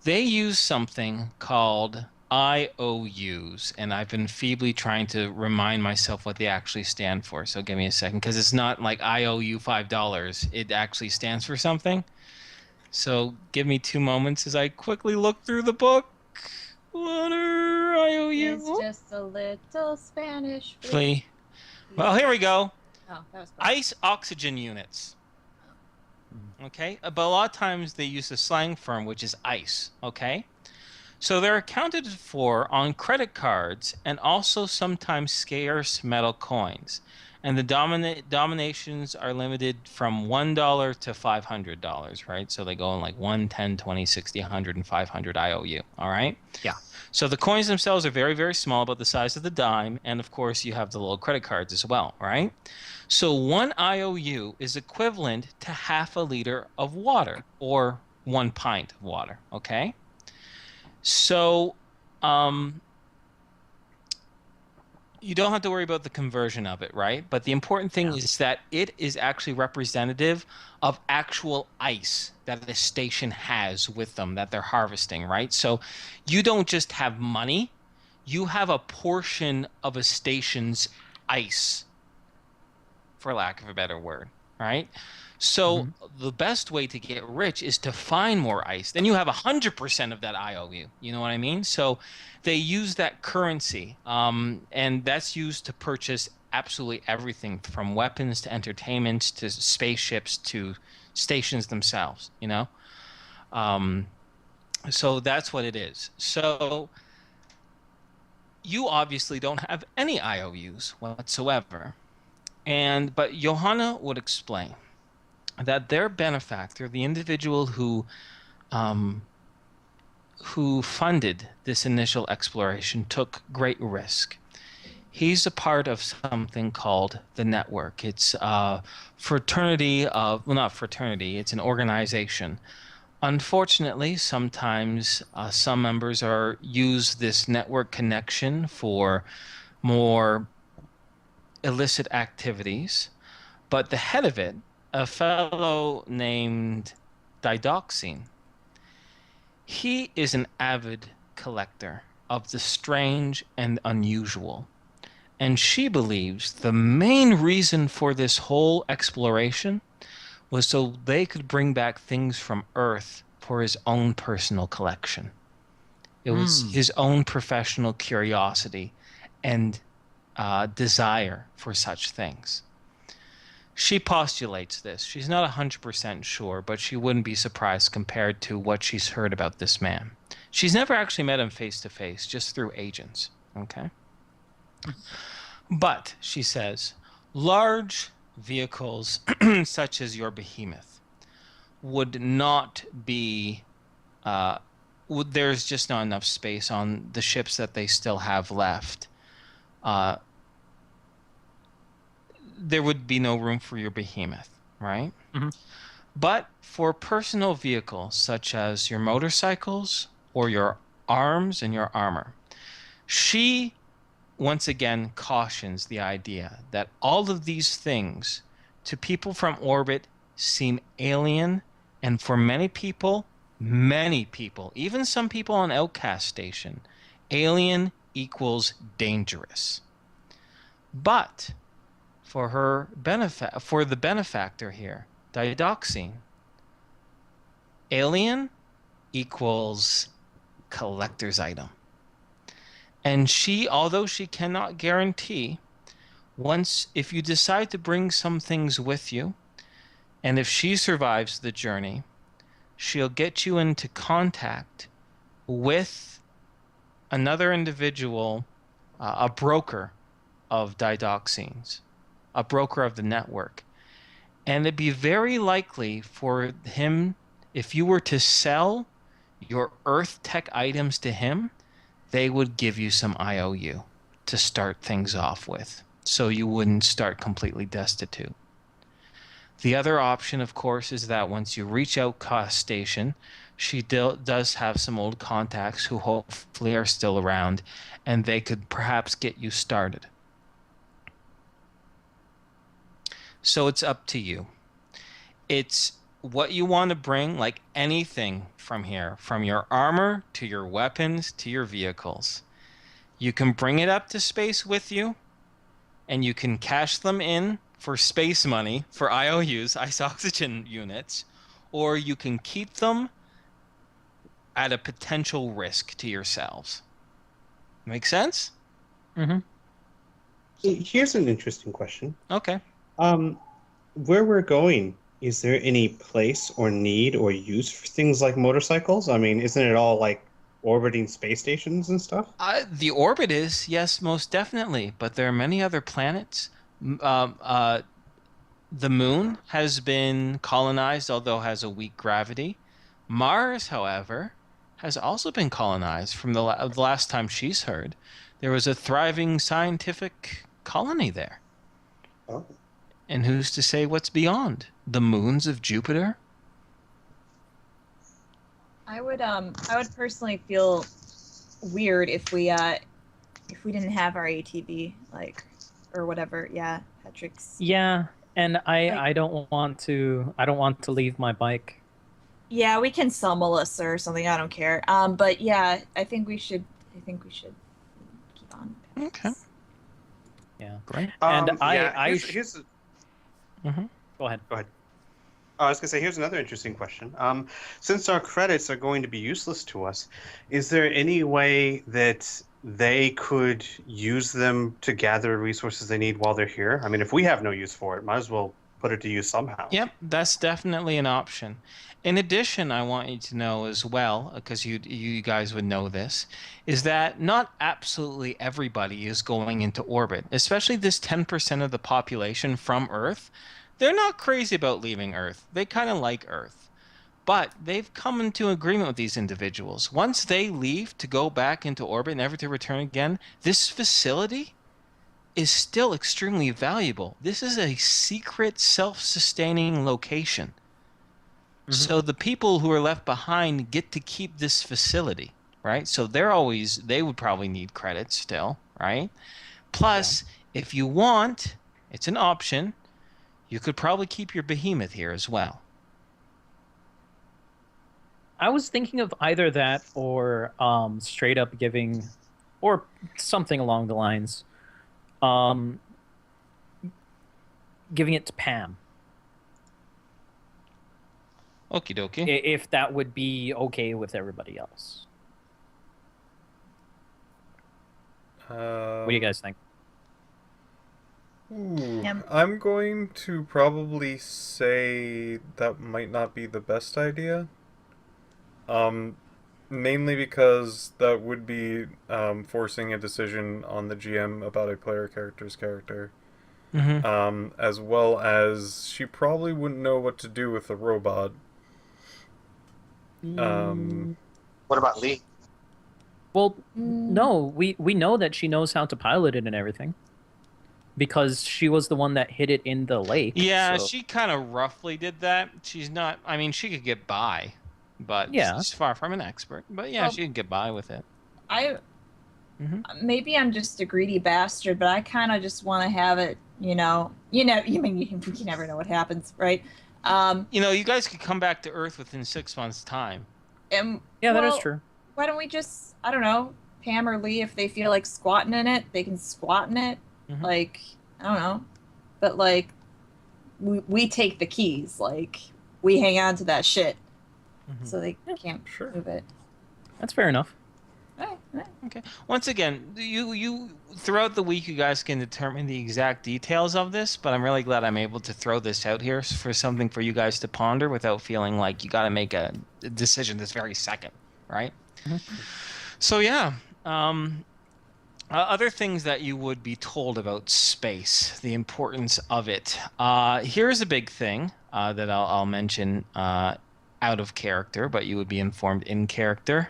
They use something called IOUs, and I've been feebly trying to remind myself what they actually stand for. So give me a second, because it's not like I owe you $5. It actually stands for something. So give me 2 moments as I quickly look through the book. What are IOU? It's just a little Spanish. Flea. Well, here we go. Oh, that was fun. Ice oxygen units. Okay, but a lot of times they use the slang term, which is ICE. Okay, so they're accounted for on credit cards and also sometimes scarce metal coins. And the dominations are limited from $1 to $500, right? So they go in like 1, 10, 20, 60, 100, and 500 IOU, all right? Yeah. So the coins themselves are very, very small, about the size of the dime. And of course, you have the little credit cards as well, right? So 1 IOU is equivalent to half a liter of water, or 1 pint of water, okay? So you don't have to worry about the conversion of it, right? But the important thing is that it is actually representative of actual ice that the station has with them that they're harvesting, right? So you don't just have money, you have a portion of a station's ice, for lack of a better word, right? So the best way to get rich is to find more ice. Then you have 100% of that IOU. You know what I mean? So they use that currency, and that's used to purchase absolutely everything from weapons to entertainment to spaceships to stations themselves, you know? So that's what it is. So you obviously don't have any IOUs whatsoever. But Johanna would explain that their benefactor, the individual who funded this initial exploration, took great risk. He's a part of something called the Network. It's a fraternity of, well, not fraternity, it's an organization. Unfortunately, sometimes some members use this network connection for more illicit activities, but the head of it, a fellow named Didoxine, he is an avid collector of the strange and unusual. And she believes the main reason for this whole exploration was so they could bring back things from Earth for his own personal collection. It was his own professional curiosity and desire for such things. She postulates this. She's not 100% sure, but she wouldn't be surprised compared to what she's heard about this man. She's never actually met him face to face, just through agents. Okay? But, she says, large vehicles such as your behemoth would not be... there's just not enough space on the ships that they still have left. There would be no room for your behemoth, right? But for personal vehicles, such as your motorcycles or your arms and your armor, she once again cautions the idea that all of these things to people from orbit seem alien, and for many people, even some people on Outcast Station, alien equals dangerous. But for the benefactor here, Didoxine, alien equals collector's item. And she, although she cannot guarantee, if you decide to bring some things with you, and if she survives the journey, she'll get you into contact with another individual, a broker of didoxines, a broker of the network. And it'd be very likely for him, if you were to sell your Earth tech items to him, they would give you some IOU to start things off with, so you wouldn't start completely destitute. The other option, of course, is that once you reach Outcast Station, she does have some old contacts who hopefully are still around, and they could perhaps get you started. So it's up to you. It's what you want to bring, like anything from here, from your armor to your weapons to your vehicles. You can bring it up to space with you, and you can cash them in for space money, for IOUs, ice oxygen units, or you can keep them at a potential risk to yourselves. Make sense? Mm-hmm. Here's an interesting question. Okay. Where we're going, is there any place or need or use for things like motorcycles? I mean, isn't it all like orbiting space stations and stuff? The orbit is, yes, most definitely, but there are many other planets. The moon has been colonized, although has a weak gravity. Mars, however, has also been colonized from the last time she's heard. There was a thriving scientific colony there. Oh. And who's to say what's beyond? The moons of Jupiter? I would personally feel weird if we didn't have our ATV, like, or whatever. Yeah, Patrick's. Yeah, and I don't want to leave my bike. Yeah, we can sell Melissa or something. I don't care. But yeah, I think we should keep on. Okay. Yeah. Great. And here's Mm-hmm. Go ahead. I was going to say, here's another interesting question. Since our credits are going to be useless to us, is there any way that they could use them to gather resources they need while they're here? I mean, if we have no use for it, might as well put it to use somehow. Yep, that's definitely an option. In addition, I want you to know as well, because you guys would know this, is that not absolutely everybody is going into orbit, especially this 10% of the population from Earth. They're not crazy about leaving Earth. They kind of like Earth. But they've come into agreement with these individuals. Once they leave to go back into orbit, never to return again, this facility is still extremely valuable. This is a secret, self-sustaining location. Mm-hmm. So the people who are left behind get to keep this facility, right? So they would probably need credits still, right? Plus, if you want, it's an option, you could probably keep your behemoth here as well. I was thinking of either that or straight up giving, or something along the lines, giving it to Pam. Okie dokie. If that would be okay with everybody else. What do you guys think? I'm going to probably say that might not be the best idea. Mainly because that would be forcing a decision on the GM about a player character's character. Mm-hmm. As well as she probably wouldn't know what to do with a robot. What about Lee? Well, no, we know that she knows how to pilot it and everything. because she was the one that hid it in the lake. Yeah, so- she kind of roughly did that. She's not. I mean, she could get by, but Yeah. she's far from an expert. But yeah, Well, she could get by with it. I hmm maybe I'm just a greedy bastard, but I kind of just want to have it. You mean you never know what happens, right? You guys could come back to Earth within 6 months' time. And Yeah, that is well, true. Why don't we just, I don't know, Pam or Lee, if they feel like squatting in it, they can squat in it. Mhm. Like, I don't know. But, like, we take the keys. Like, we hang on to that shit. Mhm. So they can't Sure. move it. That's fair enough. Alright. Okay. Once again, you throughout the week, you guys can determine the exact details of this, but I'm really glad I'm able to throw this out here for something for you guys to ponder without feeling like you got to make a decision this very second, right? So yeah, other things that you would be told about space, the importance of it. Here's a big thing that I'll mention out of character, but you would be informed in character.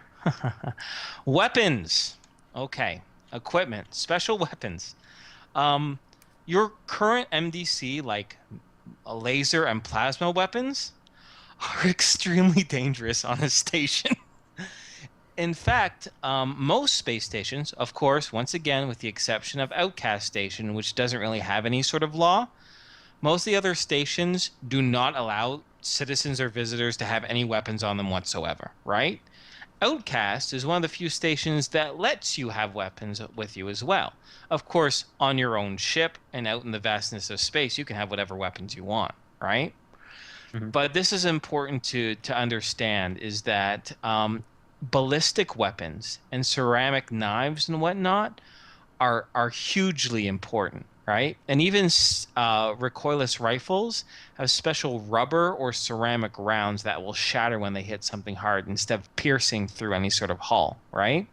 Weapons. Okay. Equipment. Special weapons. Your current MDC, like laser and plasma weapons, are extremely dangerous on a station. In fact, most space stations, of course, once again, with the exception of Outcast Station, which doesn't really have any sort of law, most of the other stations do not allow citizens or visitors to have any weapons on them whatsoever, right? Outcast is one of the few stations that lets you have weapons with you as well. Of course, on your own ship and out in the vastness of space, you can have whatever weapons you want, right? Mhm. But this is important to understand is that ballistic weapons and ceramic knives and whatnot are hugely important, right? And even recoilless rifles have special rubber or ceramic rounds that will shatter when they hit something hard instead of piercing through any sort of hull, right?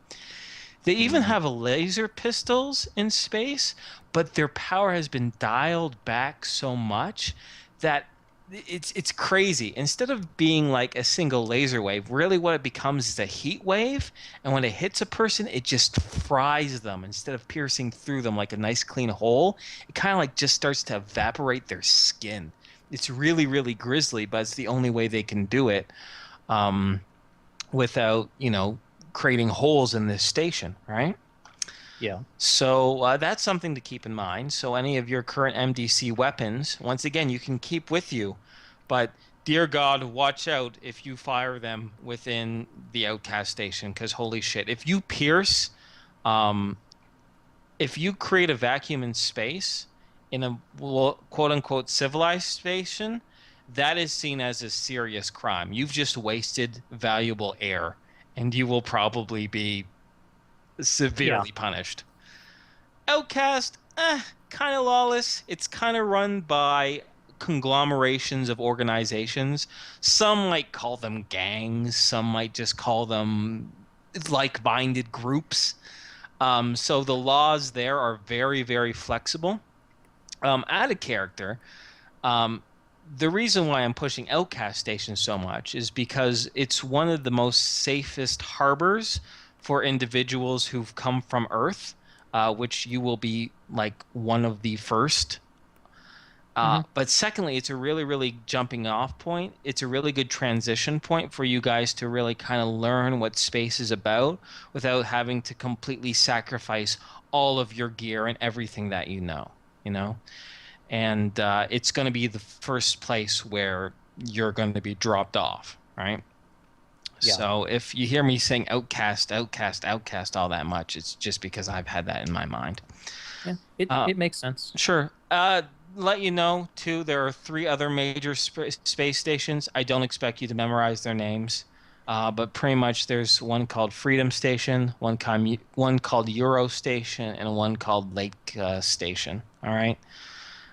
They even have laser pistols in space, but their power has been dialed back so much that it's crazy. Instead of being like a single laser wave, really what it becomes is a heat wave, and when it hits a person, it just fries them instead of piercing through them like a nice clean hole. It kind of like just starts to evaporate their skin. It's really, really grisly, but it's the only way they can do it without, creating holes in this station, right? Yeah. So that's something to keep in mind. So any of your current MDC weapons, once again, you can keep with you, but dear God, watch out if you fire them within the Outcast Station, because holy shit, if you pierce, if you create a vacuum in space in a quote unquote civilized station, that is seen as a serious crime. You've just wasted valuable air, and you will probably be severely punished. Outcast, kind of lawless. It's kind of run by conglomerations of organizations. Some might call them gangs. Some might just call them like-minded groups. So the laws there are very, very flexible. Out of character, the reason why I'm pushing Outcast Station so much is because it's one of the most safest harbors for individuals who've come from Earth, which you will be like one of the first. But secondly, it's a really, really jumping off point. It's a really good transition point for you guys to really kind of learn what space is about without having to completely sacrifice all of your gear and everything that you know. And it's going to be the first place where you're going to be dropped off, right? Yeah. So if you hear me saying outcast all that much, it's just because I've had that in my mind. Yeah, it makes sense. Sure. Let you know, too, there are 3 other major space stations. I don't expect you to memorize their names, but pretty much there's one called Freedom Station, one called Euro Station, and one called Lake Station, all right?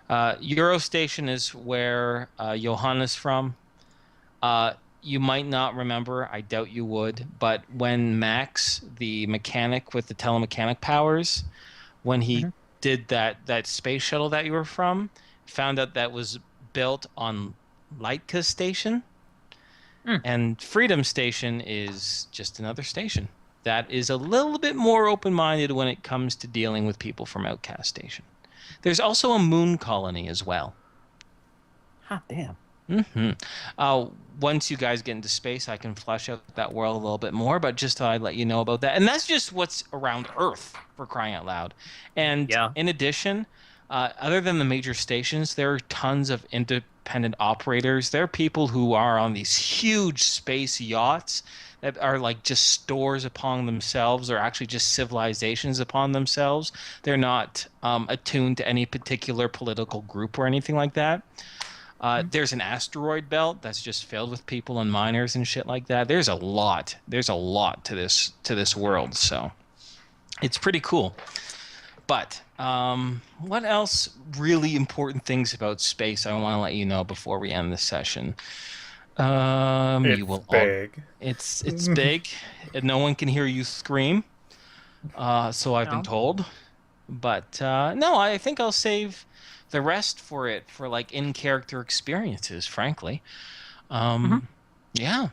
Eurostation is where Johanna's from. You might not remember, I doubt you would, but when Max, the mechanic with the telemechanic powers, when he did that space shuttle that you were from, found out that was built on Leitka Station. And Freedom Station is just another station that is a little bit more open-minded when it comes to dealing with people from Outcast Station. There's also a moon colony as well. Hot damn. Mm-hmm. Once you guys get into space, I can flesh out that world a little bit more, but just thought I'd let you know about that. And that's just what's around Earth, for crying out loud. And Yeah. in addition, other than the major stations, there are tons of independent operators. There are people who are on these huge space yachts that are like just stores upon themselves, or actually just civilizations upon themselves. They're not attuned to any particular political group or anything like that. There's an asteroid belt that's just filled with people and miners and shit like that. There's a lot. There's a lot to this world, so it's pretty cool. But what else really important things about space I want to let you know before we end this session? It's You will big. It's big. And no one can hear you scream. So I've been told. But no, I think I'll save the rest for like in-character experiences, frankly. Yeah.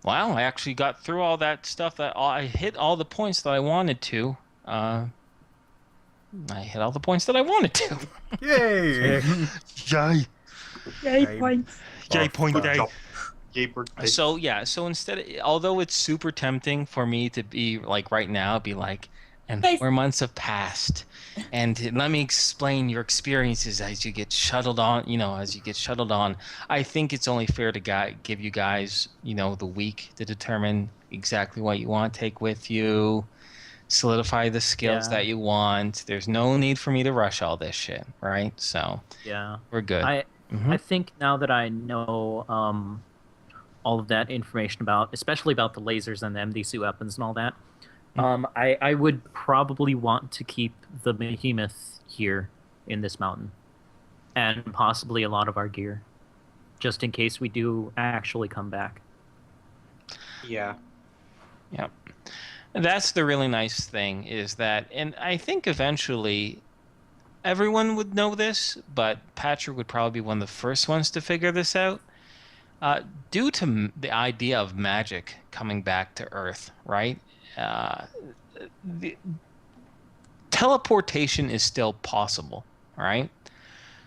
Wow, I actually got through all that stuff. That I hit all the points that I wanted to. I hit all the points that I wanted to. Yay! Yay! Yay, points. Yay, point day. Yay, birthday. So yeah, so although it's super tempting for me to be like right now, be like, and Guys. 4 months have passed, and let me explain your experiences as you get shuttled on. I think it's only fair to give you guys, the week to determine exactly what you want to take with you, solidify the skills that you want. There's no need for me to rush all this shit, right? So Yeah. we're good. I think now that I know all of that information especially about the lasers and the MDC weapons and all that, I would probably want to keep the behemoth here in this mountain, and possibly a lot of our gear, just in case we do actually come back. Yeah. Yep. That's the really nice thing is that, and I think eventually everyone would know this, but Patrick would probably be one of the first ones to figure this out. Due to the idea of magic coming back to Earth, right? The teleportation is still possible, right?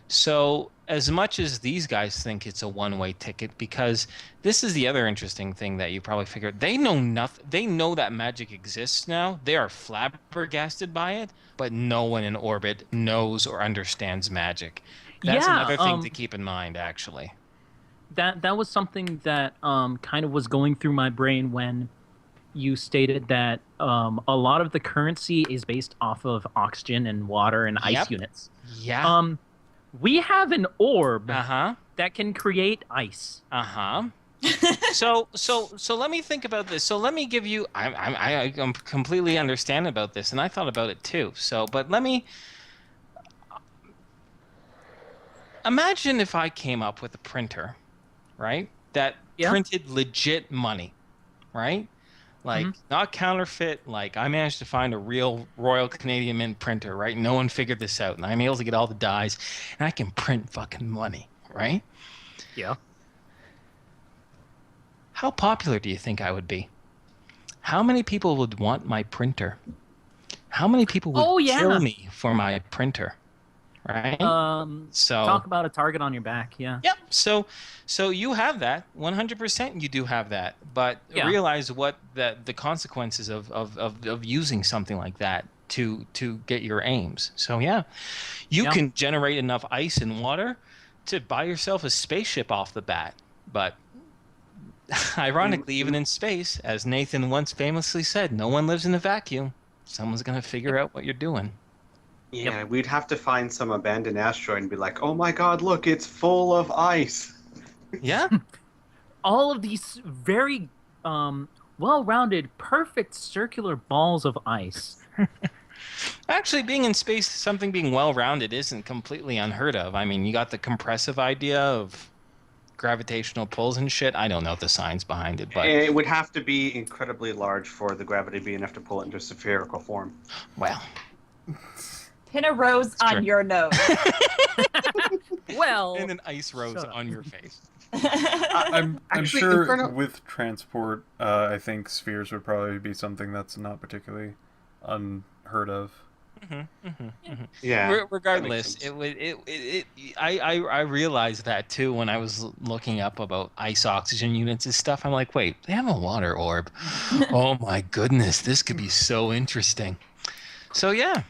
So as much as these guys think it's a one-way ticket, because this is the other interesting thing that you probably figured, they know nothing. They know that magic exists now. They are flabbergasted by it, but no one in orbit knows or understands magic. That's another thing to keep in mind, actually. That was something that kind of was going through my brain when you stated that a lot of the currency is based off of oxygen and water and ice units. Yeah. We have an orb Uh-huh. that can create ice. Uh-huh. So let me think about this. So let me give you. I'm completely understand about this, and I thought about it too. But let me imagine if I came up with a printer, right? That printed legit money, right? Like not counterfeit. Like I managed to find a real Royal Canadian Mint printer, right? No one figured this out, and I'm able to get all the dies, and I can print fucking money, right? Yeah. How popular do you think I would be? How many people would want my printer? How many people would kill me for my printer? Right? So talk about a target on your back, yeah. Yep. So you have that. 100% you do have that. But realize what the consequences of using something like that to get your aims. So you can generate enough ice and water to buy yourself a spaceship off the bat. But ironically, even in space, as Nathan once famously said, no one lives in a vacuum. Someone's going to figure out what you're doing. Yeah, we'd have to find some abandoned asteroid and be like, oh my god, look, it's full of ice. Yeah. All of these very well-rounded, perfect circular balls of ice. Actually, being in space, something being well-rounded isn't completely unheard of. I mean, you got the compressive idea of gravitational pulls and shit. I don't know the science behind it, but it would have to be incredibly large for the gravity to be enough to pull it into spherical form. Well, pin a rose on your nose. Well, and an ice rose on your face. I'm Actually, sure with transport, I think spheres would probably be something that's not particularly unheard of. Yeah. Regardless, I realized that too when I was looking up about ice oxygen units and stuff. I'm like, wait, they have a water orb. Oh my goodness, this could be so interesting. So yeah,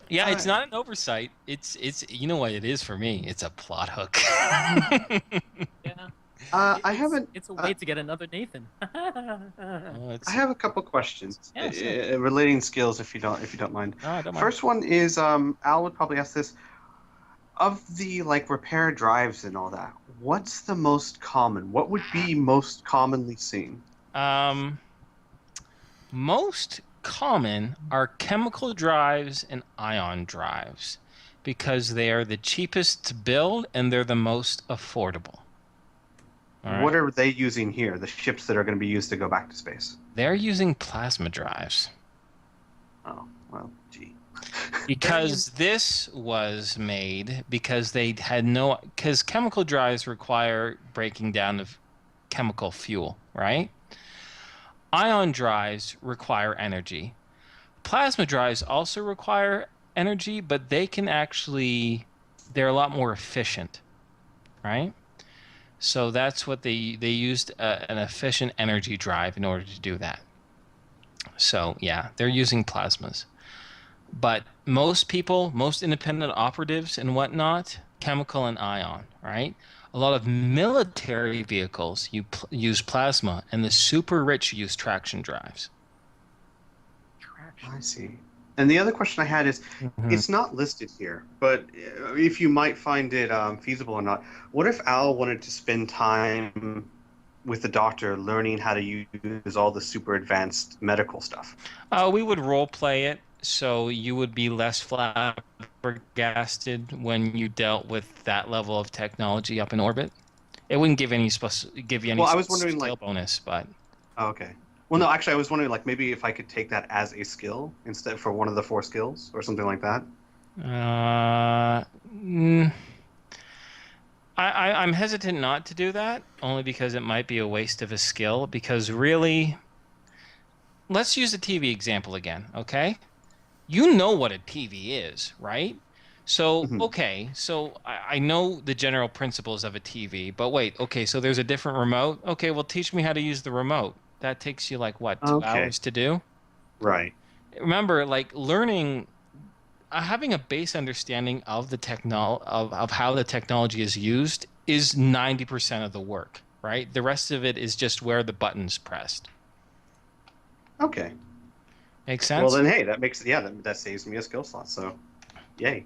it's not an oversight. It's you know what it is for me. It's a plot hook. Yeah. I haven't. It's a way to get another Nathan. Oh, I have a couple questions Yeah, sure. relating skills, if you don't mind. No, I don't mind. First one is Al would probably ask this: of the like repair drives and all that, what's the most common? What would be most commonly seen? Most common are chemical drives and ion drives because they are the cheapest to build and they're the most affordable. All right? What are they using here? The ships that are going to be used to go back to space? They're using plasma drives. Oh, well, gee. Because this was made because they had because chemical drives require breaking down of chemical fuel, right? Ion drives require energy. Plasma drives also require energy, but they're a lot more efficient, right? So that's what they used an efficient energy drive in order to do that. So yeah, they're using plasmas. But most people, most independent operatives and whatnot, chemical and ion, right? A lot of military vehicles use plasma, and the super rich use traction drives. I see. And the other question I had is, it's not listed here, but if you might find it feasible or not, what if Al wanted to spend time with the doctor learning how to use all the super advanced medical stuff? We would role play it, so you would be less flabbergasted when you dealt with that level of technology up in orbit. It wouldn't give you any skill bonus, but... Oh, okay. Well, no, actually, I was wondering, like, maybe if I could take that as a skill instead for one of the 4 skills or something like that. I'm hesitant not to do that, only because it might be a waste of a skill, because really... Let's use the TV example again, okay? You know what a TV is, right? So, okay, so I know the general principles of a TV, but wait, okay, so there's a different remote? Okay, well, teach me how to use the remote. That takes you, like, what, 2 hours to do? Right. Remember, like, learning, having a base understanding of the of how the technology is used is 90% of the work, right? The rest of it is just where the button's pressed. Okay. Make sense? Well, then, hey, that saves me a skill slot, so yay.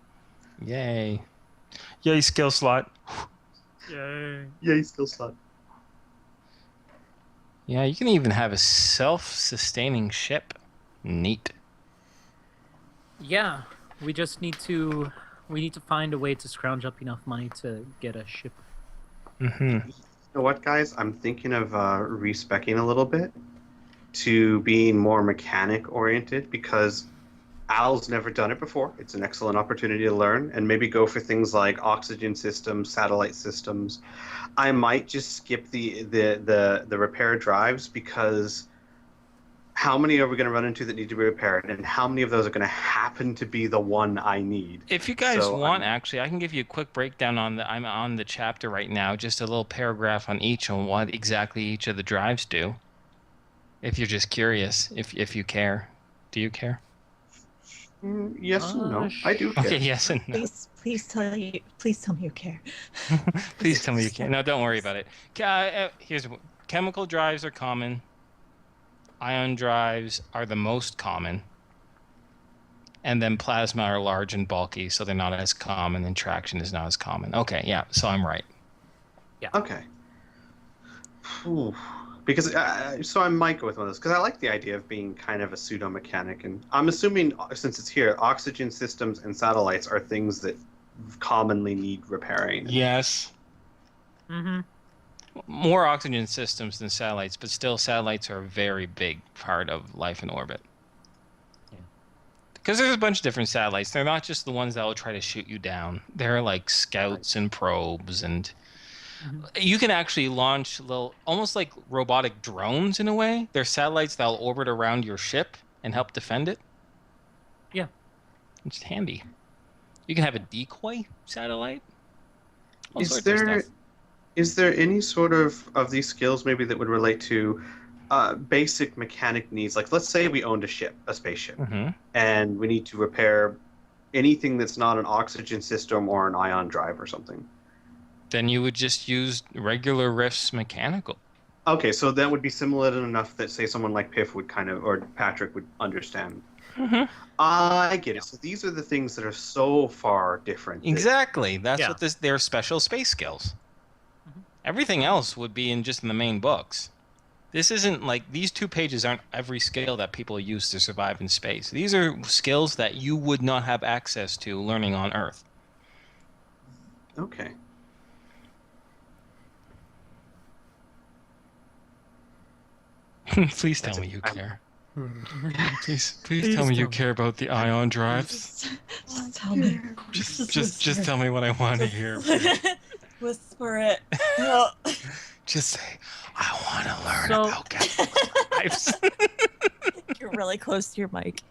Yay. Yay, skill slot. Yay, skill slot. Yeah, you can even have a self-sustaining ship. Neat. Yeah, we just need to find a way to scrounge up enough money to get a ship. Mm-hmm. You know what, guys? I'm thinking of respecing a little bit to being more mechanic-oriented because Al's never done it before. It's an excellent opportunity to learn and maybe go for things like oxygen systems, satellite systems. I might just skip the repair drives because how many are we going to run into that need to be repaired, and how many of those are going to happen to be the one I need? If you guys want, actually, I can give you a quick breakdown I'm on the chapter right now, just a little paragraph on each on what exactly each of the drives do. If you're just curious, if you care. Do you care? Yes and no. I do care. Okay, yes and no. Please tell me you care. Please tell me you care. No, don't worry about it. Here's chemical drives are common. Ion drives are the most common. And then plasma are large and bulky, so they're not as common, and traction is not as common. Okay, yeah, so I'm right. Yeah. Okay. Ooh. Because so I might go with one of those because I like the idea of being kind of a pseudo mechanic, and I'm assuming since it's here, oxygen systems and satellites are things that commonly need repairing. Yes. Mm-hmm. More oxygen systems than satellites, but still satellites are a very big part of life in orbit. Because there's a bunch of different satellites. They're not just the ones that will try to shoot you down. They're like scouts and probes, and you can actually launch little, almost like robotic drones in a way. They're satellites that will orbit around your ship, and help defend it. Yeah. It's just handy. You can have a decoy satellite. All Is sorts of there stuff. is there any sort of these skills maybe that would relate to basic mechanic needs? Like, let's say we owned a spaceship, Mhm. and we need to repair anything that's not an oxygen system or an ion drive or something. Then you would just use regular Rift's mechanical. Okay, so that would be similar enough that, say, someone like Piff would kind of, or Patrick would understand. Mhm. I get it. So these are the things that are so far different. Exactly. That's Yeah. what they're special space skills. Mhm. Everything else would be in just in the main books. This isn't like these 2 pages aren't every skill that people use to survive in space. These are skills that you would not have access to learning on Earth. Okay. Please tell That's me it. you I'm- care. Please tell me you care about the ion drives. Just tell me. Just tell me what I want to hear. Whisper it. Just say, I want to learn So- about gas drives. You're really close to your mic.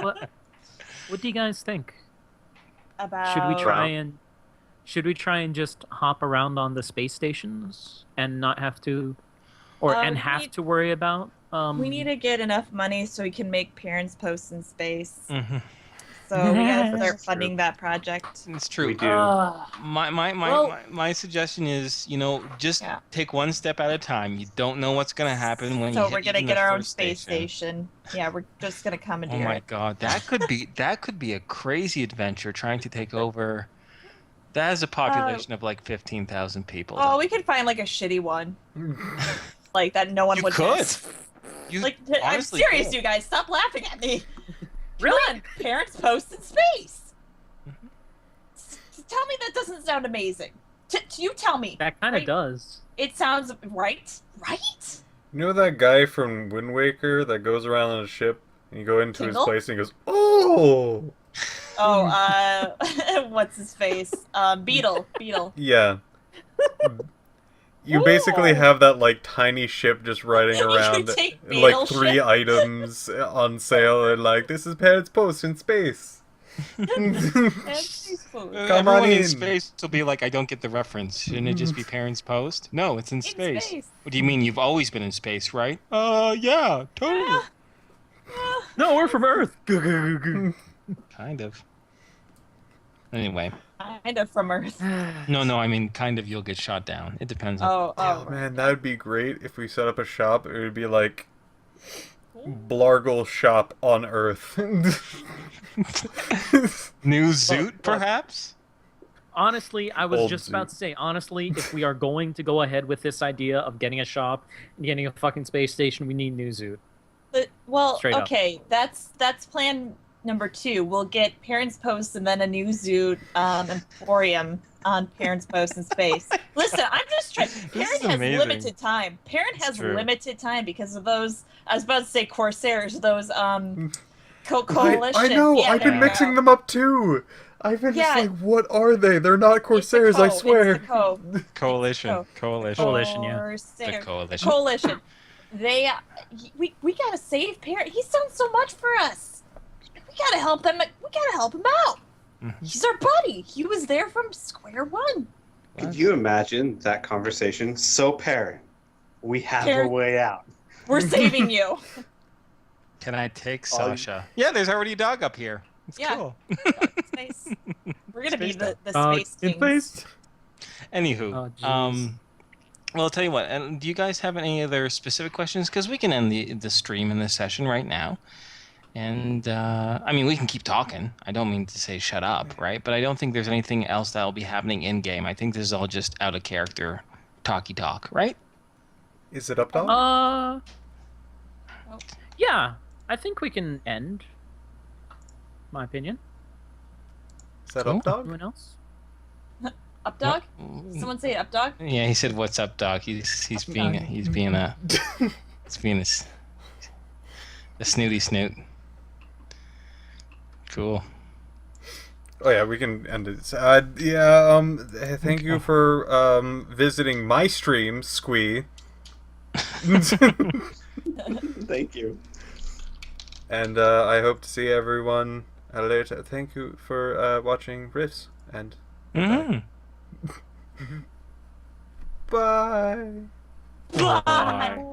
What do you guys think? About Should we try and just hop around on the space stations and not have to, or and we have need- to worry about? We need to get enough money so we can make parents posts in space. Mhm. So we gotta start That's funding true. that project. It's true. We do. My suggestion is, just Yeah. take one step at a time. You don't know what's gonna happen when you So hit we're gonna even get the our own first space station. Yeah, we're just gonna Oh commandeer my it. god, that could be a crazy adventure trying to take over. That has a population of like 15,000 people. Oh, we could find like a shitty one, like that no one You would could. miss. You Like, I'm honestly serious, could. you guys. Stop laughing at me. Really? Come on, parents post in space. Mm-hmm. Tell me that doesn't sound amazing. You tell me. That kind of Right. does. It sounds right. Right? You know that guy from Wind Waker that goes around on a ship and you go into Tingle? his place and he goes, "Oh!" Oh, what's his face? Beetle. Yeah. You basically Ooh. have that like tiny ship just riding You around, take and, Beetle like 3 ship. items on sale, and like this is Parents Post in space. Come on Everyone in in. space will be like, I don't get the reference. Shouldn't it just be Parents Post? No, it's in In space. space. What do you mean? You've always been in space, right? Yeah, totally. No, we're from Earth. Kind of. Anyway, Kind of from Earth. no, I mean, kind of. You'll get shot down. It depends on. Oh man, that would be great if we set up a shop. It would be like Blargle Shop on Earth. New Zoot, perhaps. Honestly, I was Old just Zoot. about to say, honestly, if we are going to go ahead with this idea of getting a shop and getting a fucking space station, we need New Zoot. But, well, Straight up. okay, that's plan number 2. We'll get Parents Post and then a new Zoot emporium on Parents Post in space. Listen, I'm just trying. Parent has amazing. limited time. Parent has true. limited time because of those. I was about to say Corsairs. Those coalition. I know. Yeah, I've there been you mixing go. them up too. I've been Yeah. just like, what are they? They're not Corsairs, I It's the swear. Coalition. Oh. Coalition. Coalition, yeah. Corsair. The coalition. Coalition. They, we gotta save Parent. He's done so much for us. We gotta help him. We gotta help him out. Mhm. He's our buddy. He was there from square one. Could you imagine that conversation? So, parent, we have Parent- a way out. We're saving you. Can I take Oh, Sasha? Yeah, there's already a dog up here. It's Yeah. cool. Space. We're gonna be Space the space kings. Anywho, Oh, jeez. well, I'll tell you what. And do you guys have any other specific questions? Because we can end the stream in this session right now. And I mean, we can keep talking. I don't mean to say shut up, right? But I don't think there's anything else that will be happening in game. I think this is all just out of character, talky talk, right? Is it up, dog? Yeah, I think we can end. My opinion. Is that Cool. up, dog? Anyone else? Up dog? What? Someone say up dog? Yeah, he said, "What's up, dog?" He's being a snooty snoot. Cool. Oh yeah, we can end it. Thank you for visiting my stream, Squee. Thank you. And I hope to see everyone at a later time. Thank you for watching Riffs, and Mhm. bye. Bye.